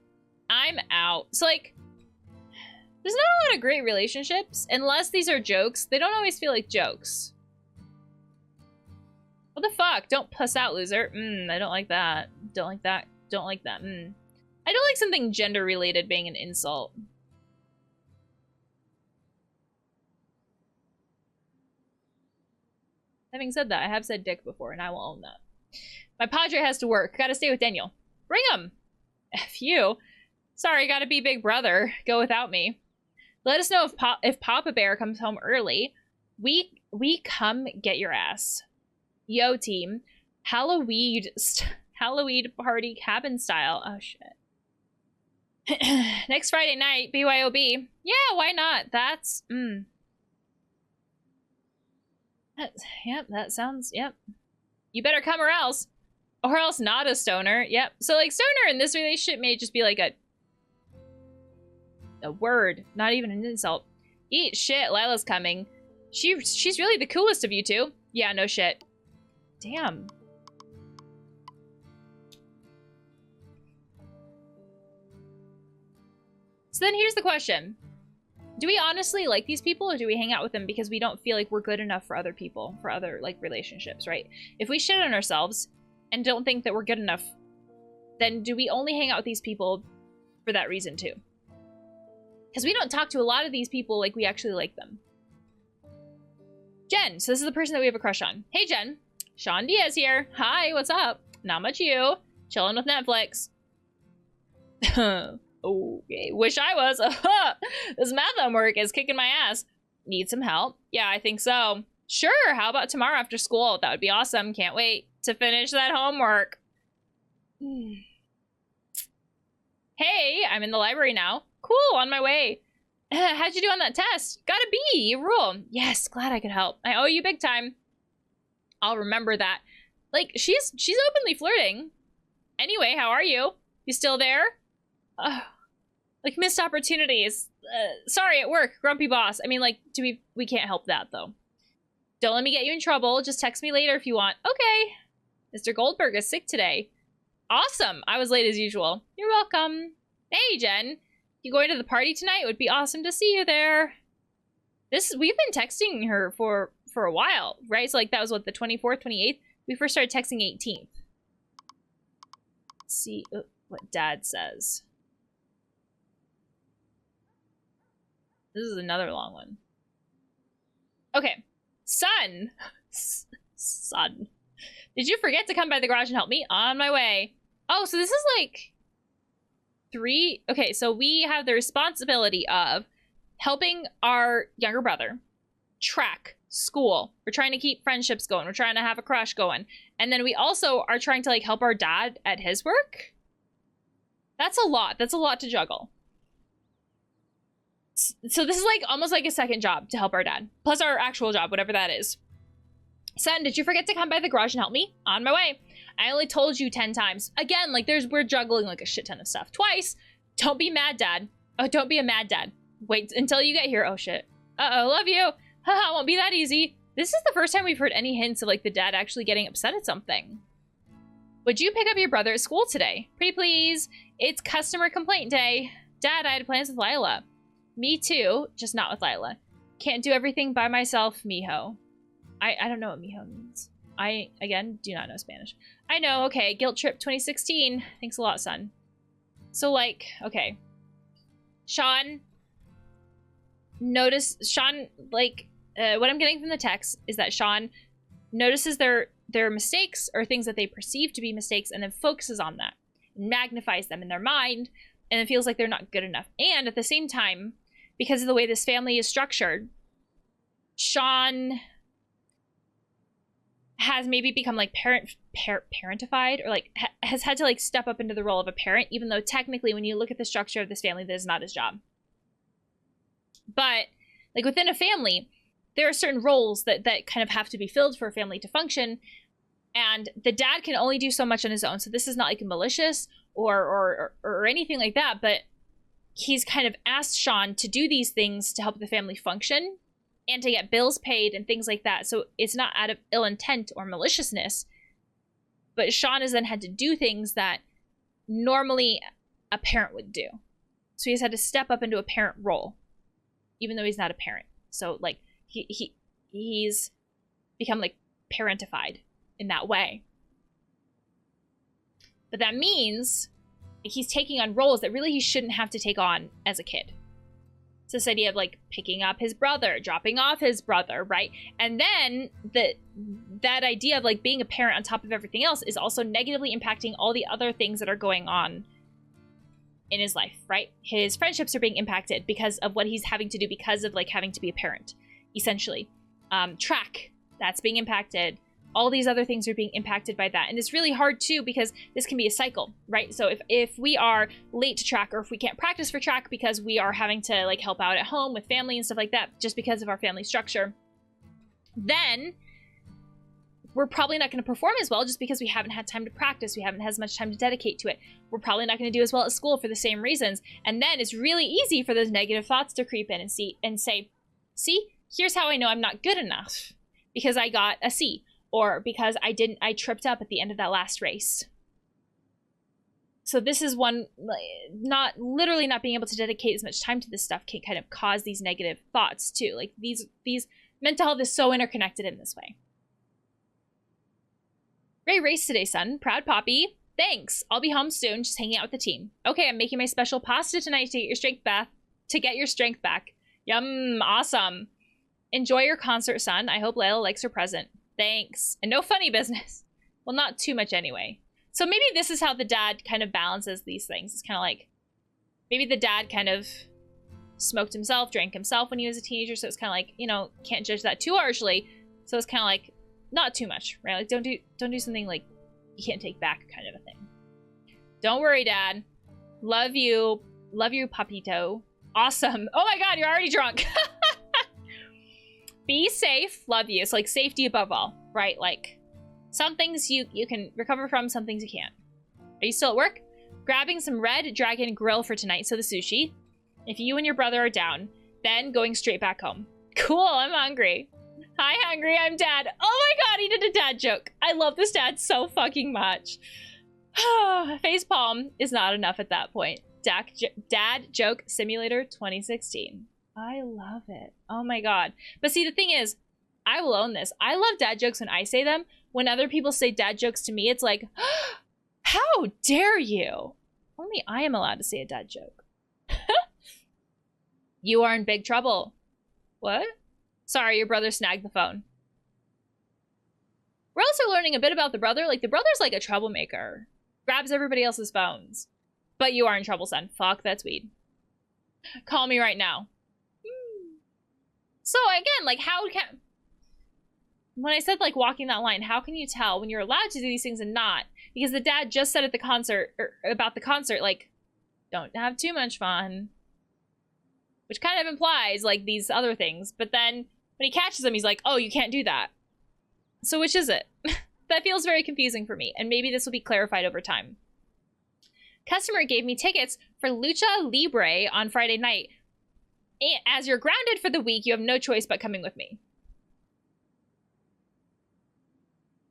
I'm out. It's like, there's not a lot of great relationships. Unless these are jokes. They don't always feel like jokes. What the fuck? Don't puss out, loser. I don't like that. Don't like that. Don't like that. I don't like something gender-related being an insult. Having said that, I have said dick before, and I will own that. My padre has to work. Gotta stay with Daniel. Bring him! F you. Sorry, gotta be big brother. Go without me. Let us know if Papa Bear comes home early. We come get your ass. Yo, team. Halloween party cabin style. Oh, shit. Next Friday night, BYOB. Yeah, why not? That's, Yep, that sounds, yep. You better come or else. Or else not a stoner. Yep. So, like, stoner in this relationship may just be like a word, not even an insult. Eat shit, Lila's coming. She's really the coolest of you two. Yeah, no shit. Damn. So then here's the question. Do we honestly like these people, or do we hang out with them because we don't feel like we're good enough for other people, for other, like, relationships, right? If we shit on ourselves and don't think that we're good enough, then do we only hang out with these people for that reason too? Because we don't talk to a lot of these people like we actually like them. Jen. So this is the person that we have a crush on. Hey, Jen. Sean Diaz here. Hi, what's up? Not much, you. Chilling with Netflix. Okay, wish I was. This math homework is kicking my ass. Need some help? Yeah, I think so. Sure, how about tomorrow after school? That would be awesome. Can't wait to finish that homework. Hey, I'm in the library now. Cool, on my way. How'd you do on that test? Got a B, you rule. Yes, glad I could help. I owe you big time. I'll remember that. Like, she's openly flirting. Anyway, how are you? You still there? Like, missed opportunities. Sorry, at work, grumpy boss. I mean, like, we can't help that, though. Don't let me get you in trouble. Just text me later if you want. Okay. Mr. Goldberg is sick today. Awesome. I was late as usual. You're welcome. Hey, Jen. You going to the party tonight? It would be awesome to see you there. We've been texting her for a while, right? So, like, that was, what, the 24th, 28th? We first started texting 18th. Let's see what Dad says. This is another long one. Okay. Son. Son. Did you forget to come by the garage and help me? On my way. Oh, so this is like 3. Okay, so we have the responsibility of helping our younger brother track school. We're trying to keep friendships going. We're trying to have a crush going. And then we also are trying to, like, help our dad at his work. That's a lot. That's a lot to juggle. So this is like almost like a second job to help our dad. Plus our actual job, whatever that is. Son, did you forget to come by the garage and help me? On my way. I only told you 10 times. Again, like, we're juggling like a shit ton of stuff. Twice. Don't be mad, Dad. Oh, don't be a mad dad. Wait until you get here. Oh, shit. Uh-oh, love you. Haha, won't be that easy. This is the first time we've heard any hints of, like, the dad actually getting upset at something. Would you pick up your brother at school today? Pretty please. It's customer complaint day. Dad, I had plans with Lila. Me too, just not with Lila. Can't do everything by myself, mijo. I don't know what mijo means. I, again, do not know Spanish. I know, okay, guilt trip 2016. Thanks a lot, son. So, like, okay. Sean, like, what I'm getting from the text is that Sean notices their mistakes or things that they perceive to be mistakes and then focuses on that and magnifies them in their mind and it feels like they're not good enough. And at the same time, because of the way this family is structured, Sean has maybe become like parentified, or like has had to like step up into the role of a parent, even though technically when you look at the structure of this family, that is not his job. But like within a family, there are certain roles that kind of have to be filled for a family to function, and the dad can only do so much on his own. So this is not like malicious or anything like that, but he's kind of asked Sean to do these things to help the family function and to get bills paid and things like that. So it's not out of ill intent or maliciousness, but Sean has then had to do things that normally a parent would do. So he's had to step up into a parent role, even though he's not a parent. So like he's become like parentified in that way. But that means he's taking on roles that really he shouldn't have to take on as a kid. It's this idea of like picking up his brother, dropping off his brother, right? And then that idea of like being a parent on top of everything else is also negatively impacting all the other things that are going on in his life, right? His friendships are being impacted because of what he's having to do because of like having to be a parent, essentially. Track, that's being impacted. All these other things are being impacted by that. And it's really hard too, because this can be a cycle, right? So if we are late to track, or if we can't practice for track because we are having to like help out at home with family and stuff like that, just because of our family structure, then we're probably not going to perform as well just because we haven't had time to practice. We haven't had as much time to dedicate to it. We're probably not going to do as well at school for the same reasons. And then it's really easy for those negative thoughts to creep in and say, see, here's how I know I'm not good enough, because I got a C. Or because I tripped up at the end of that last race. So this is one, not being able to dedicate as much time to this stuff can kind of cause these negative thoughts too. Like these mental health is so interconnected in this way. Great race today, son. Proud Poppy. Thanks. I'll be home soon, just hanging out with the team. Okay, I'm making my special pasta tonight to get your strength back. Yum, awesome. Enjoy your concert, son. I hope Layla likes her present. Thanks. And no funny business. Well, not too much anyway. So maybe this is how the dad kind of balances these things. It's kind of like, maybe the dad kind of smoked himself, drank himself when he was a teenager. So it's kind of like, you know, can't judge that too harshly. So it's kind of like, not too much, right? Like don't do something like you can't take back kind of a thing. Don't worry, Dad. Love you, Papito. Awesome. Oh my God, you're already drunk. Be safe. Love you. So like safety above all, right? Like some things you can recover from, some things you can't. Are you still at work? Grabbing some Red Dragon Grill for tonight, so the sushi. If you and your brother are down, then going straight back home. Cool, I'm hungry. Hi, hungry, I'm Dad. Oh my God, he did a dad joke. I love this dad so fucking much. Facepalm is not enough at that point. Dad Joke Simulator 2016. I love it. Oh my God. But see, the thing is, I will own this. I love dad jokes when I say them. When other people say dad jokes to me, it's like, how dare you? Only I am allowed to say a dad joke. You are in big trouble. What? Sorry, your brother snagged the phone. We're also learning a bit about the brother. Like, the brother's like a troublemaker. Grabs everybody else's phones. But you are in trouble, son. Fuck, that's weed. Call me right now. So again, like when I said like walking that line, how can you tell when you're allowed to do these things and not? Because the dad just said at the concert, or about the concert, like, don't have too much fun. Which kind of implies like these other things. But then when he catches him, he's like, oh, you can't do that. So which is it? That feels very confusing for me. And maybe this will be clarified over time. Customer gave me tickets for Lucha Libre on Friday night. As you're grounded for the week, you have no choice but coming with me.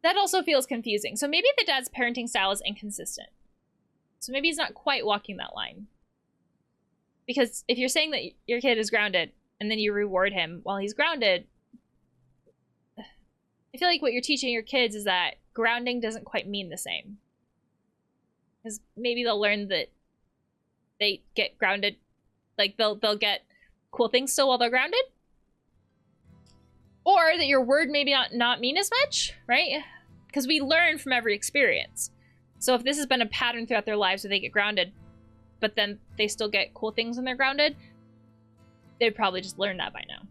That also feels confusing. So maybe the dad's parenting style is inconsistent. So maybe he's not quite walking that line. Because if you're saying that your kid is grounded and then you reward him while he's grounded, I feel like what you're teaching your kids is that grounding doesn't quite mean the same. Because maybe they'll learn that they get grounded, like they'll get cool things still while they're grounded. Or that your word maybe not mean as much, right? Because we learn from every experience. So if this has been a pattern throughout their lives where they get grounded, but then they still get cool things when they're grounded, they'd probably just learn that by now.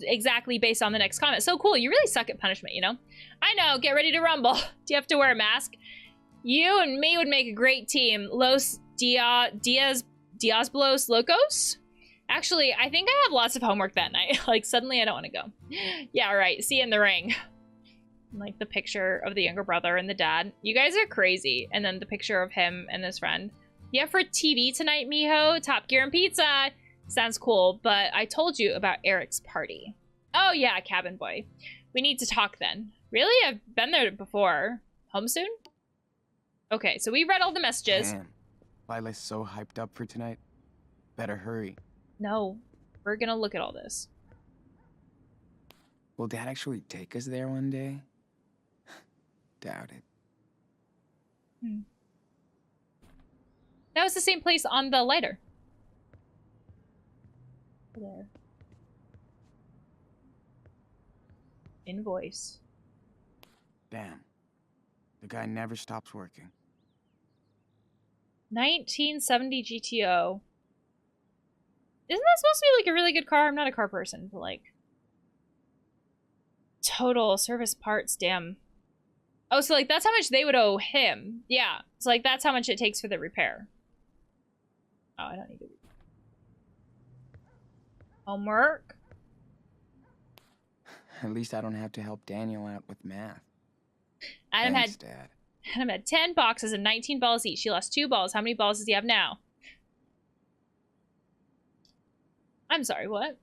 Exactly based on the next comment. So cool. You really suck at punishment, you know? I know. Get ready to rumble. Do you have to wear a mask? You and me would make a great team. Los Diaz Los Locos? Actually, I think I have lots of homework that night. Like, suddenly I don't want to go. Yeah, right. See you in the ring. Like, the picture of the younger brother and the dad. You guys are crazy. And then the picture of him and his friend. Yeah, for TV tonight, mijo. Top Gear and pizza. Sounds cool, but I told you about Eric's party. Oh yeah, cabin boy. We need to talk then. Really? I've been there before. Home soon? Okay, so we read all the messages. Man, Lila's so hyped up for tonight. Better hurry. No, we're gonna look at all this. Will Dad actually take us there one day? Doubt it. That was the same place on the lighter. There. Invoice. Damn. The guy never stops working. 1970 GTO. Isn't that supposed to be like a really good car? I'm not a car person, but like... Total service parts, damn. Oh, so like that's how much they would owe him. Yeah. So like that's how much it takes for the repair. Oh, I don't need to read. Homework. At least I don't have to help Daniel out with math. Adam Thanks, Dad. had 10 boxes and 19 balls each. He lost 2 balls. How many balls does he have now? I'm sorry, what?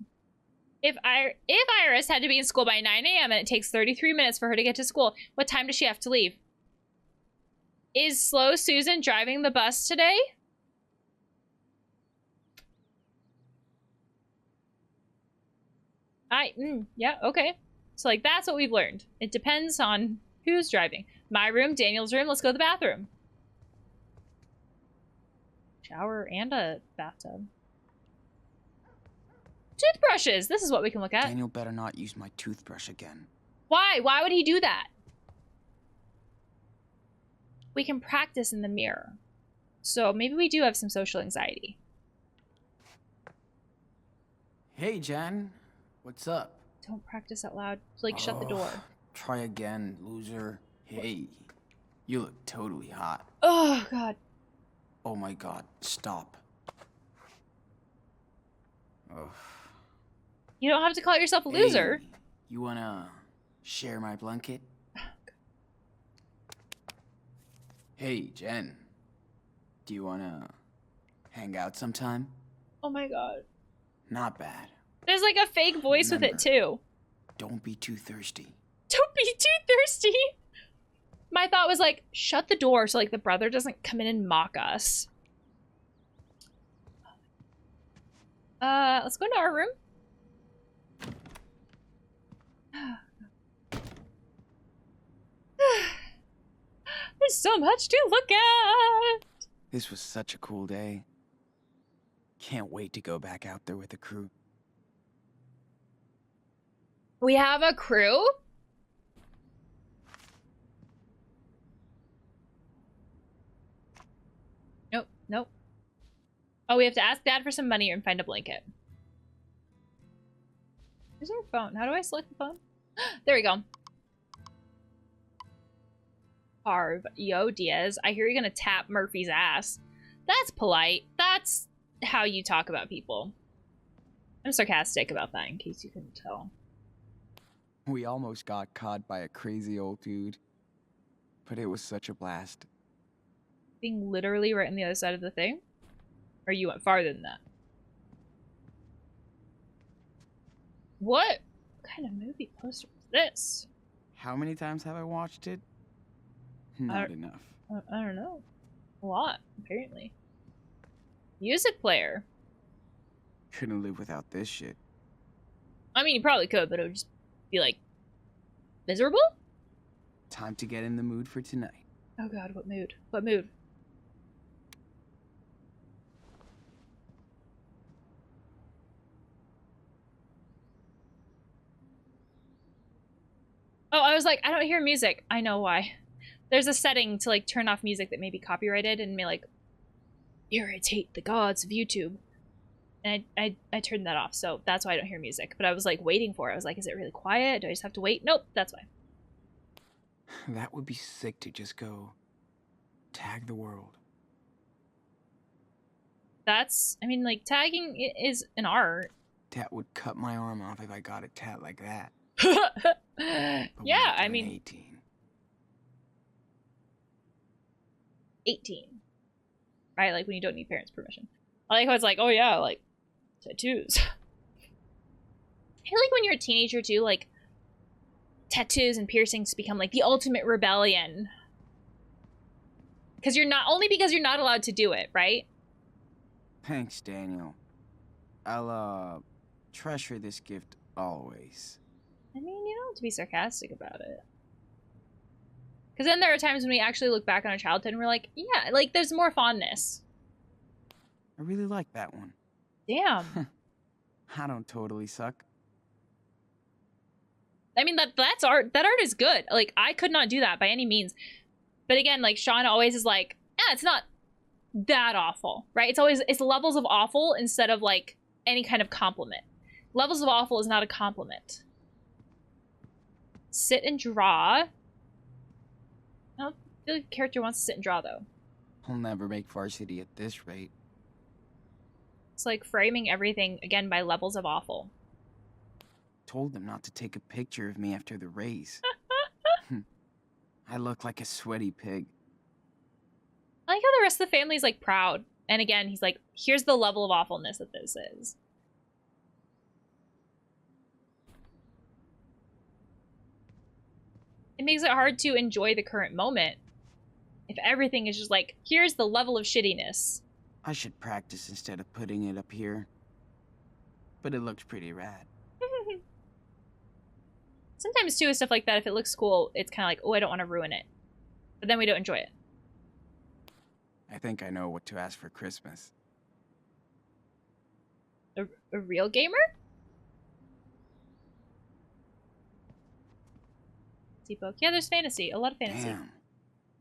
If Iris had to be in school by 9 a.m. and it takes 33 minutes for her to get to school, what time does she have to leave? Is Slow Susan driving the bus today? Yeah, okay. So, like, that's what we've learned. It depends on who's driving. My room, Daniel's room, let's go to the bathroom. Shower and a bathtub. Toothbrushes! This is what we can look at. Daniel better not use my toothbrush again. Why? Why would he do that? We can practice in the mirror. So maybe we do have some social anxiety. Hey, Jen. What's up? Don't practice out loud. Like, shut the door. Try again, loser. Hey, you look totally hot. Oh, God. Oh my God, stop. Ugh. You don't have to call yourself a loser. Hey, you wanna share my blanket? Hey, Jen. Do you wanna hang out sometime? Oh my God. Not bad. There's like a fake voice with it too. Don't be too thirsty. Don't be too thirsty. My thought was like, shut the door so like the brother doesn't come in and mock us. Let's go into our room. There's so much to look at. This was such a cool day. Can't wait to go back out there with the crew. We have a crew? Nope, nope. Oh, we have to ask Dad for some money and find a blanket. Where's our phone? How do I select the phone? There we go. Harv, yo, Diaz. I hear you're gonna tap Murphy's ass. That's polite. That's how you talk about people. I'm sarcastic about that, in case you couldn't tell. We almost got caught by a crazy old dude. But it was such a blast. Being literally right on the other side of the thing? Or you went farther than that? What kind of movie poster is this? How many times have I watched it? Not enough. I don't know. A lot, apparently. Music player. Couldn't live without this shit. I mean, you probably could, but it would just be like miserable? Time to get in the mood for tonight. Oh God, what mood? What mood? Oh, I was like, I don't hear music. I know why. There's a setting to like turn off music that may be copyrighted and may like irritate the gods of YouTube. And I turned that off, so that's why I don't hear music. But I was like waiting for it. I was like, is it really quiet? Do I just have to wait? Nope, that's why. That would be sick to just go tag the world. That's, I mean, like, tagging is an art. That would cut my arm off if I got a tat like that. But Yeah, I when mean... 18. 18. Right? Like, when you don't need parents' permission. I like how it's like, oh yeah, like, tattoos. I feel like when you're a teenager, too, like, tattoos and piercings become, like, the ultimate rebellion. Because you're not, only because you're not allowed to do it, right? Thanks, Daniel. I'll, treasure this gift always. I mean, you don't have to be sarcastic about it. Because then there are times when we actually look back on our childhood and we're like, yeah, like, there's more fondness. I really like that one. Damn. I don't totally suck. I mean, that's art. That art is good. Like, I could not do that by any means. But again, like, Sean always is like, yeah, it's not that awful, right? It's always, it's levels of awful instead of, like, any kind of compliment. Levels of awful is not a compliment. Sit and draw. I don't feel like the character wants to sit and draw, though. I'll never make varsity at this rate. It's like framing everything, again, by levels of awful. Told them not to take a picture of me after the race. I look like a sweaty pig. I like how the rest of the family is, like, proud. And again, he's like, here's the level of awfulness that this is. It makes it hard to enjoy the current moment if everything is just like, here's the level of shittiness. I should practice instead of putting it up here. But it looks pretty rad. Sometimes, too, with stuff like that, if it looks cool, it's kind of like, oh, I don't want to ruin it. But then we don't enjoy it. I think I know what to ask for Christmas. A real gamer? See book. Yeah, there's fantasy. A lot of fantasy. Damn. I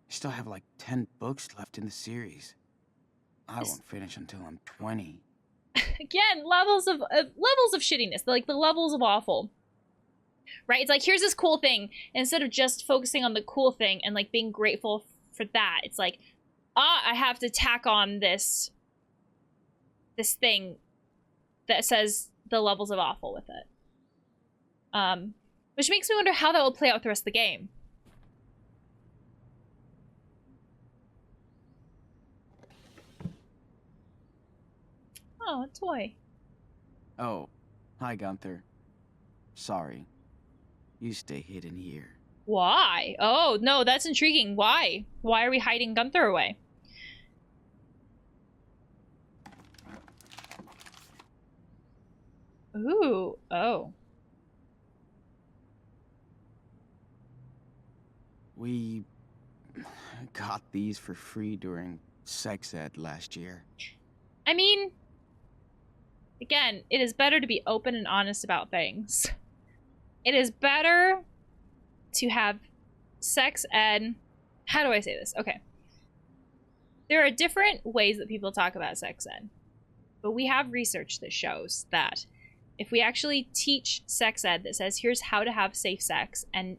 still have like 10 books left in the series. I won't finish until I'm 20. Again, levels of shittiness. Like, the levels of awful. Right? It's like, here's this cool thing. And instead of just focusing on the cool thing and, like, being grateful for that, it's like, I have to tack on this thing that says the levels of awful with it. Which makes me wonder how that will play out with the rest of the game. Oh, a toy. Oh, hi Gunther. Sorry. You stay hidden here. Why? Oh, no, that's intriguing. Why? Why are we hiding Gunther away? Ooh, oh. We got these for free during sex ed last year. I mean, again, it is better to be open and honest about things. It is better to have sex ed. How do I say this? Okay. There are different ways that people talk about sex ed, but we have research that shows that if we actually teach sex ed that says here's how to have safe sex and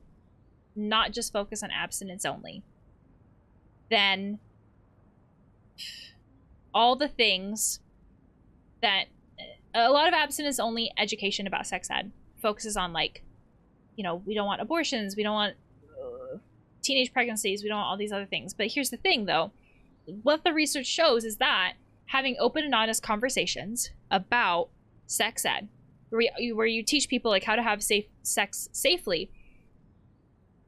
not just focus on abstinence only, then all the things that a lot of abstinence only education about sex ed focuses on, like, you know, we don't want abortions, we don't want teenage pregnancies, we don't want all these other things. But here's the thing, though. What the research shows is that having open and honest conversations about sex ed, where you teach people, like, how to have safe sex safely,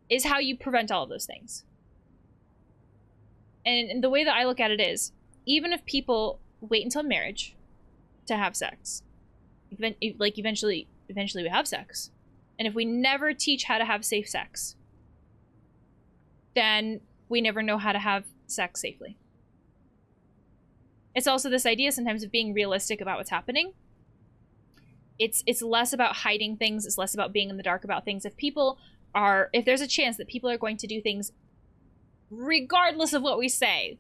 is how you prevent all of those things. And the way that I look at it is, even if people wait until marriage to have sex, like, eventually we have sex. And if we never teach how to have safe sex, then we never know how to have sex safely. It's also this idea sometimes of being realistic about what's happening. It's less about hiding things. It's less about being in the dark about things. If there's a chance that people are going to do things regardless of what we say.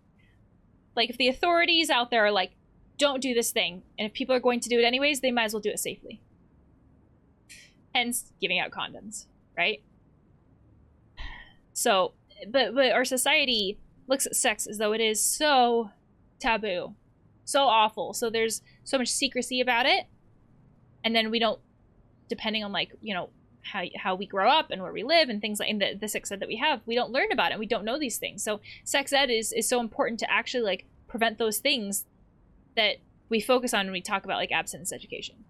Like, if the authorities out there are like, don't do this thing, and if people are going to do it anyways, they might as well do it safely. Hence, giving out condoms, right? So, but our society looks at sex as though it is so taboo, so awful. So there's so much secrecy about it, and then we don't, depending on, like, you know, how we grow up and where we live and things like in the sex ed that we have, we don't learn about it. We don't know these things. So sex ed is so important to actually, like, prevent those things that we focus on when we talk about, like, abstinence education.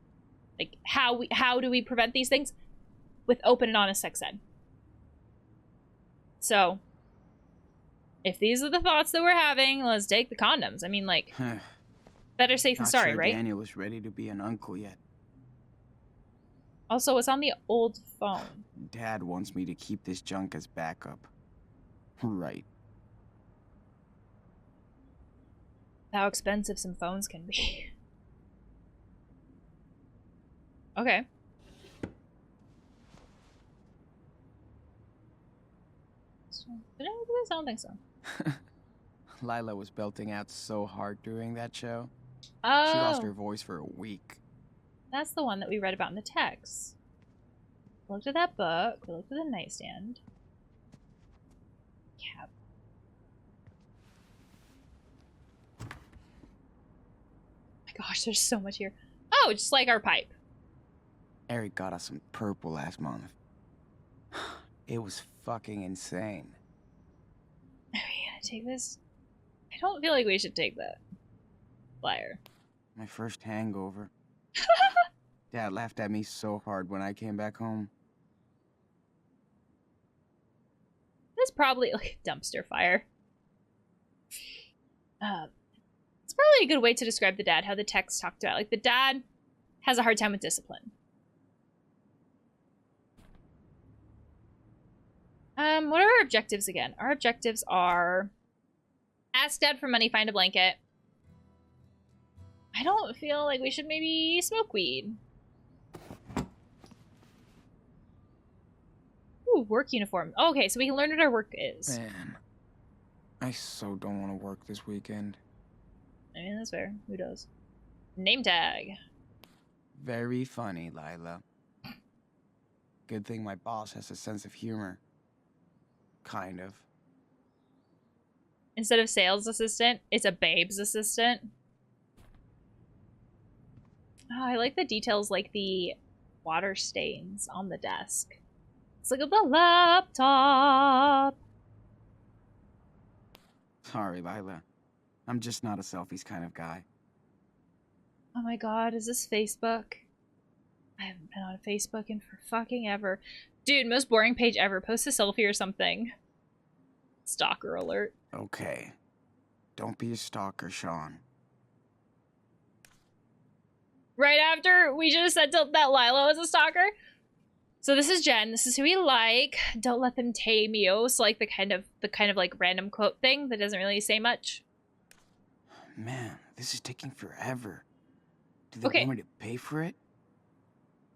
Like, how do we prevent these things? With open and honest sex ed. So if these are the thoughts that we're having, let's take the condoms. I mean, like, better safe than Not sorry, sure right? Daniel is ready to be an uncle yet. Also, it's on the old phone. Dad wants me to keep this junk as backup. Right. How expensive some phones can be. Okay. Did I do this? I don't think so. Lila was belting out so hard during that show. Oh, She lost her voice for a week. that's the one that we read about in the text. We looked at that book. We looked at the nightstand. Cap. My gosh, there's so much here. Oh, just like our pipe. Eric got us some purple last month. It was fucking insane. Are we gonna take this? I don't feel like we should take that flyer. My first hangover. Dad laughed at me so hard when I came back home. That's probably like a dumpster fire. It's probably a good way to describe the dad, how the text talked about. Like, the dad has a hard time with discipline. What are our objectives again? Our objectives are ask dad for money, find a blanket. I don't feel like we should maybe smoke weed. Ooh, work uniform. Okay, so we can learn what our work is. Man, I so don't want to work this weekend. I mean, that's fair. Who does? Name tag. Very funny, Lila. Good thing my boss has a sense of humor. Kind of. Instead of sales assistant, it's a babes assistant. Oh, I like the details, like the water stains on the desk. Let's look at the laptop. Sorry, Lila. I'm just not a selfies kind of guy. Oh my god, is this Facebook? I haven't been on Facebook in for fucking ever. Dude, most boring page ever. Post a selfie or something. Stalker alert. Okay. Don't be a stalker, Sean. Right after we just said that Lila was a stalker. So this is Jen. This is who we like. Don't let them tame you. So like the kind of like random quote thing that doesn't really say much. Man, this is taking forever. Do they Okay. want me to pay for it?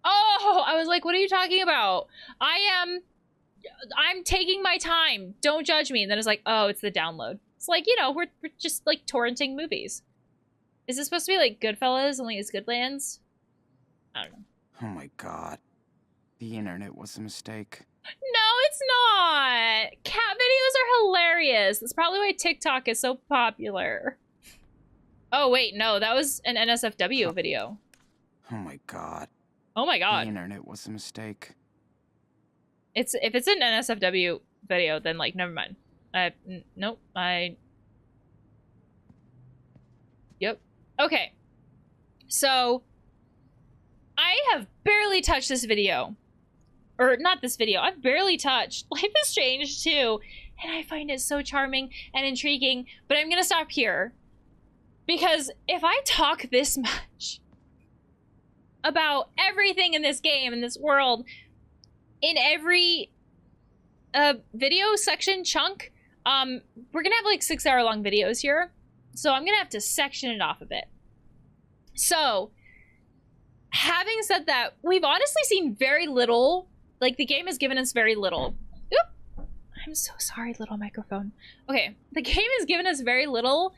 Oh, I was like, what are you talking about? I'm taking my time. Don't judge me. And then it's like, oh, it's the download. It's like, you know, we're just like torrenting movies. Is this supposed to be like Goodfellas, only it's Goodlands? I don't know. Oh my god. The internet was a mistake. No, it's not. Cat videos are hilarious. That's probably why TikTok is so popular. Oh, wait, no, that was an NSFW video. Oh my god. Oh my The god. internet was a mistake. If it's an NSFW video, then like never mind. Nope. Yep. Okay. So I have barely touched this video. Or not this video. I've barely touched Life is Strange 2, and I find it so charming and intriguing, but I'm gonna stop here. Because if I talk this much about everything in this game, in this world, in every video section chunk, we're gonna have like 6-hour-long videos here. So I'm gonna have to section it off a bit. So, having said that, we've honestly seen very little. Like, the game has given us very little. Oop! I'm so sorry, little microphone. Okay, the game has given us very little.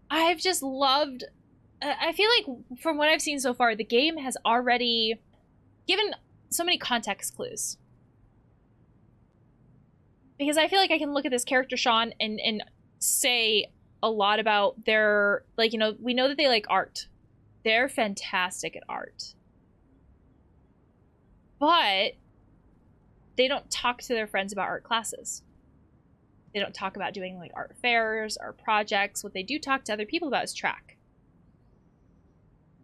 I've just loved... I feel like from what I've seen so far, the game has already given so many context clues. Because I feel like I can look at this character, Sean, and say a lot about their... Like, you know, we know that they like art. They're fantastic at art. But they don't talk to their friends about art classes. They don't talk about doing like art fairs or projects. What they do talk to other people about is track.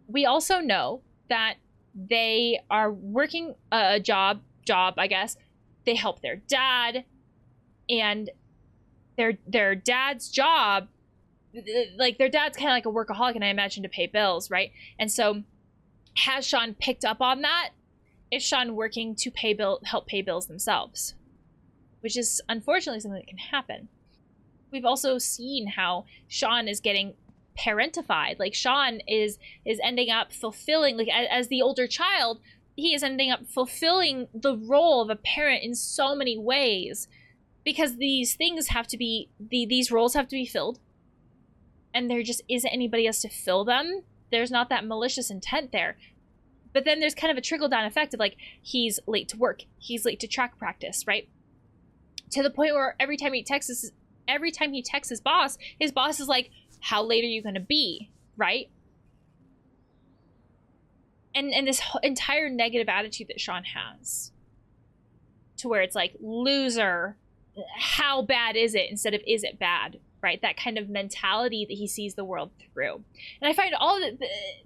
We also know that they are working a job, I guess. They help their dad, and their dad's job, like their dad's kind of like a workaholic, and I imagine to pay bills, right? And so has Sean picked up on that? Is Sean working to help pay bills themselves? Which is unfortunately something that can happen. We've also seen how Sean is getting parentified. Like Sean is ending up fulfilling, like as the older child, he is ending up fulfilling the role of a parent in so many ways, because these things have to be, these roles have to be filled, and there just isn't anybody else to fill them. There's not that malicious intent there. But then there's kind of a trickle-down effect of like, he's late to work, he's late to track practice, right? To the point where every time he texts his boss is like, how late are you gonna be, right? And this entire negative attitude that Sean has, to where it's like, loser, how bad is it, instead of is it bad, right? That kind of mentality that he sees the world through. And I find all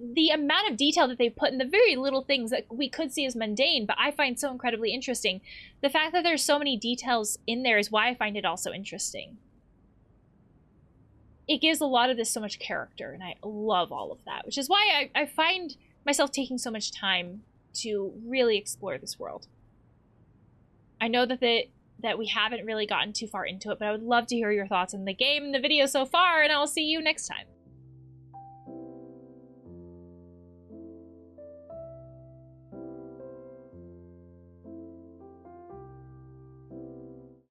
the amount of detail that they put in the very little things that we could see as mundane, but I find so incredibly interesting. The fact that there's so many details in there is why I find it also interesting. It gives a lot of this so much character, and I love all of that, which is why I find myself taking so much time to really explore this world. I know that we haven't really gotten too far into it, but I would love to hear your thoughts on the game and the video so far, and I'll see you next time.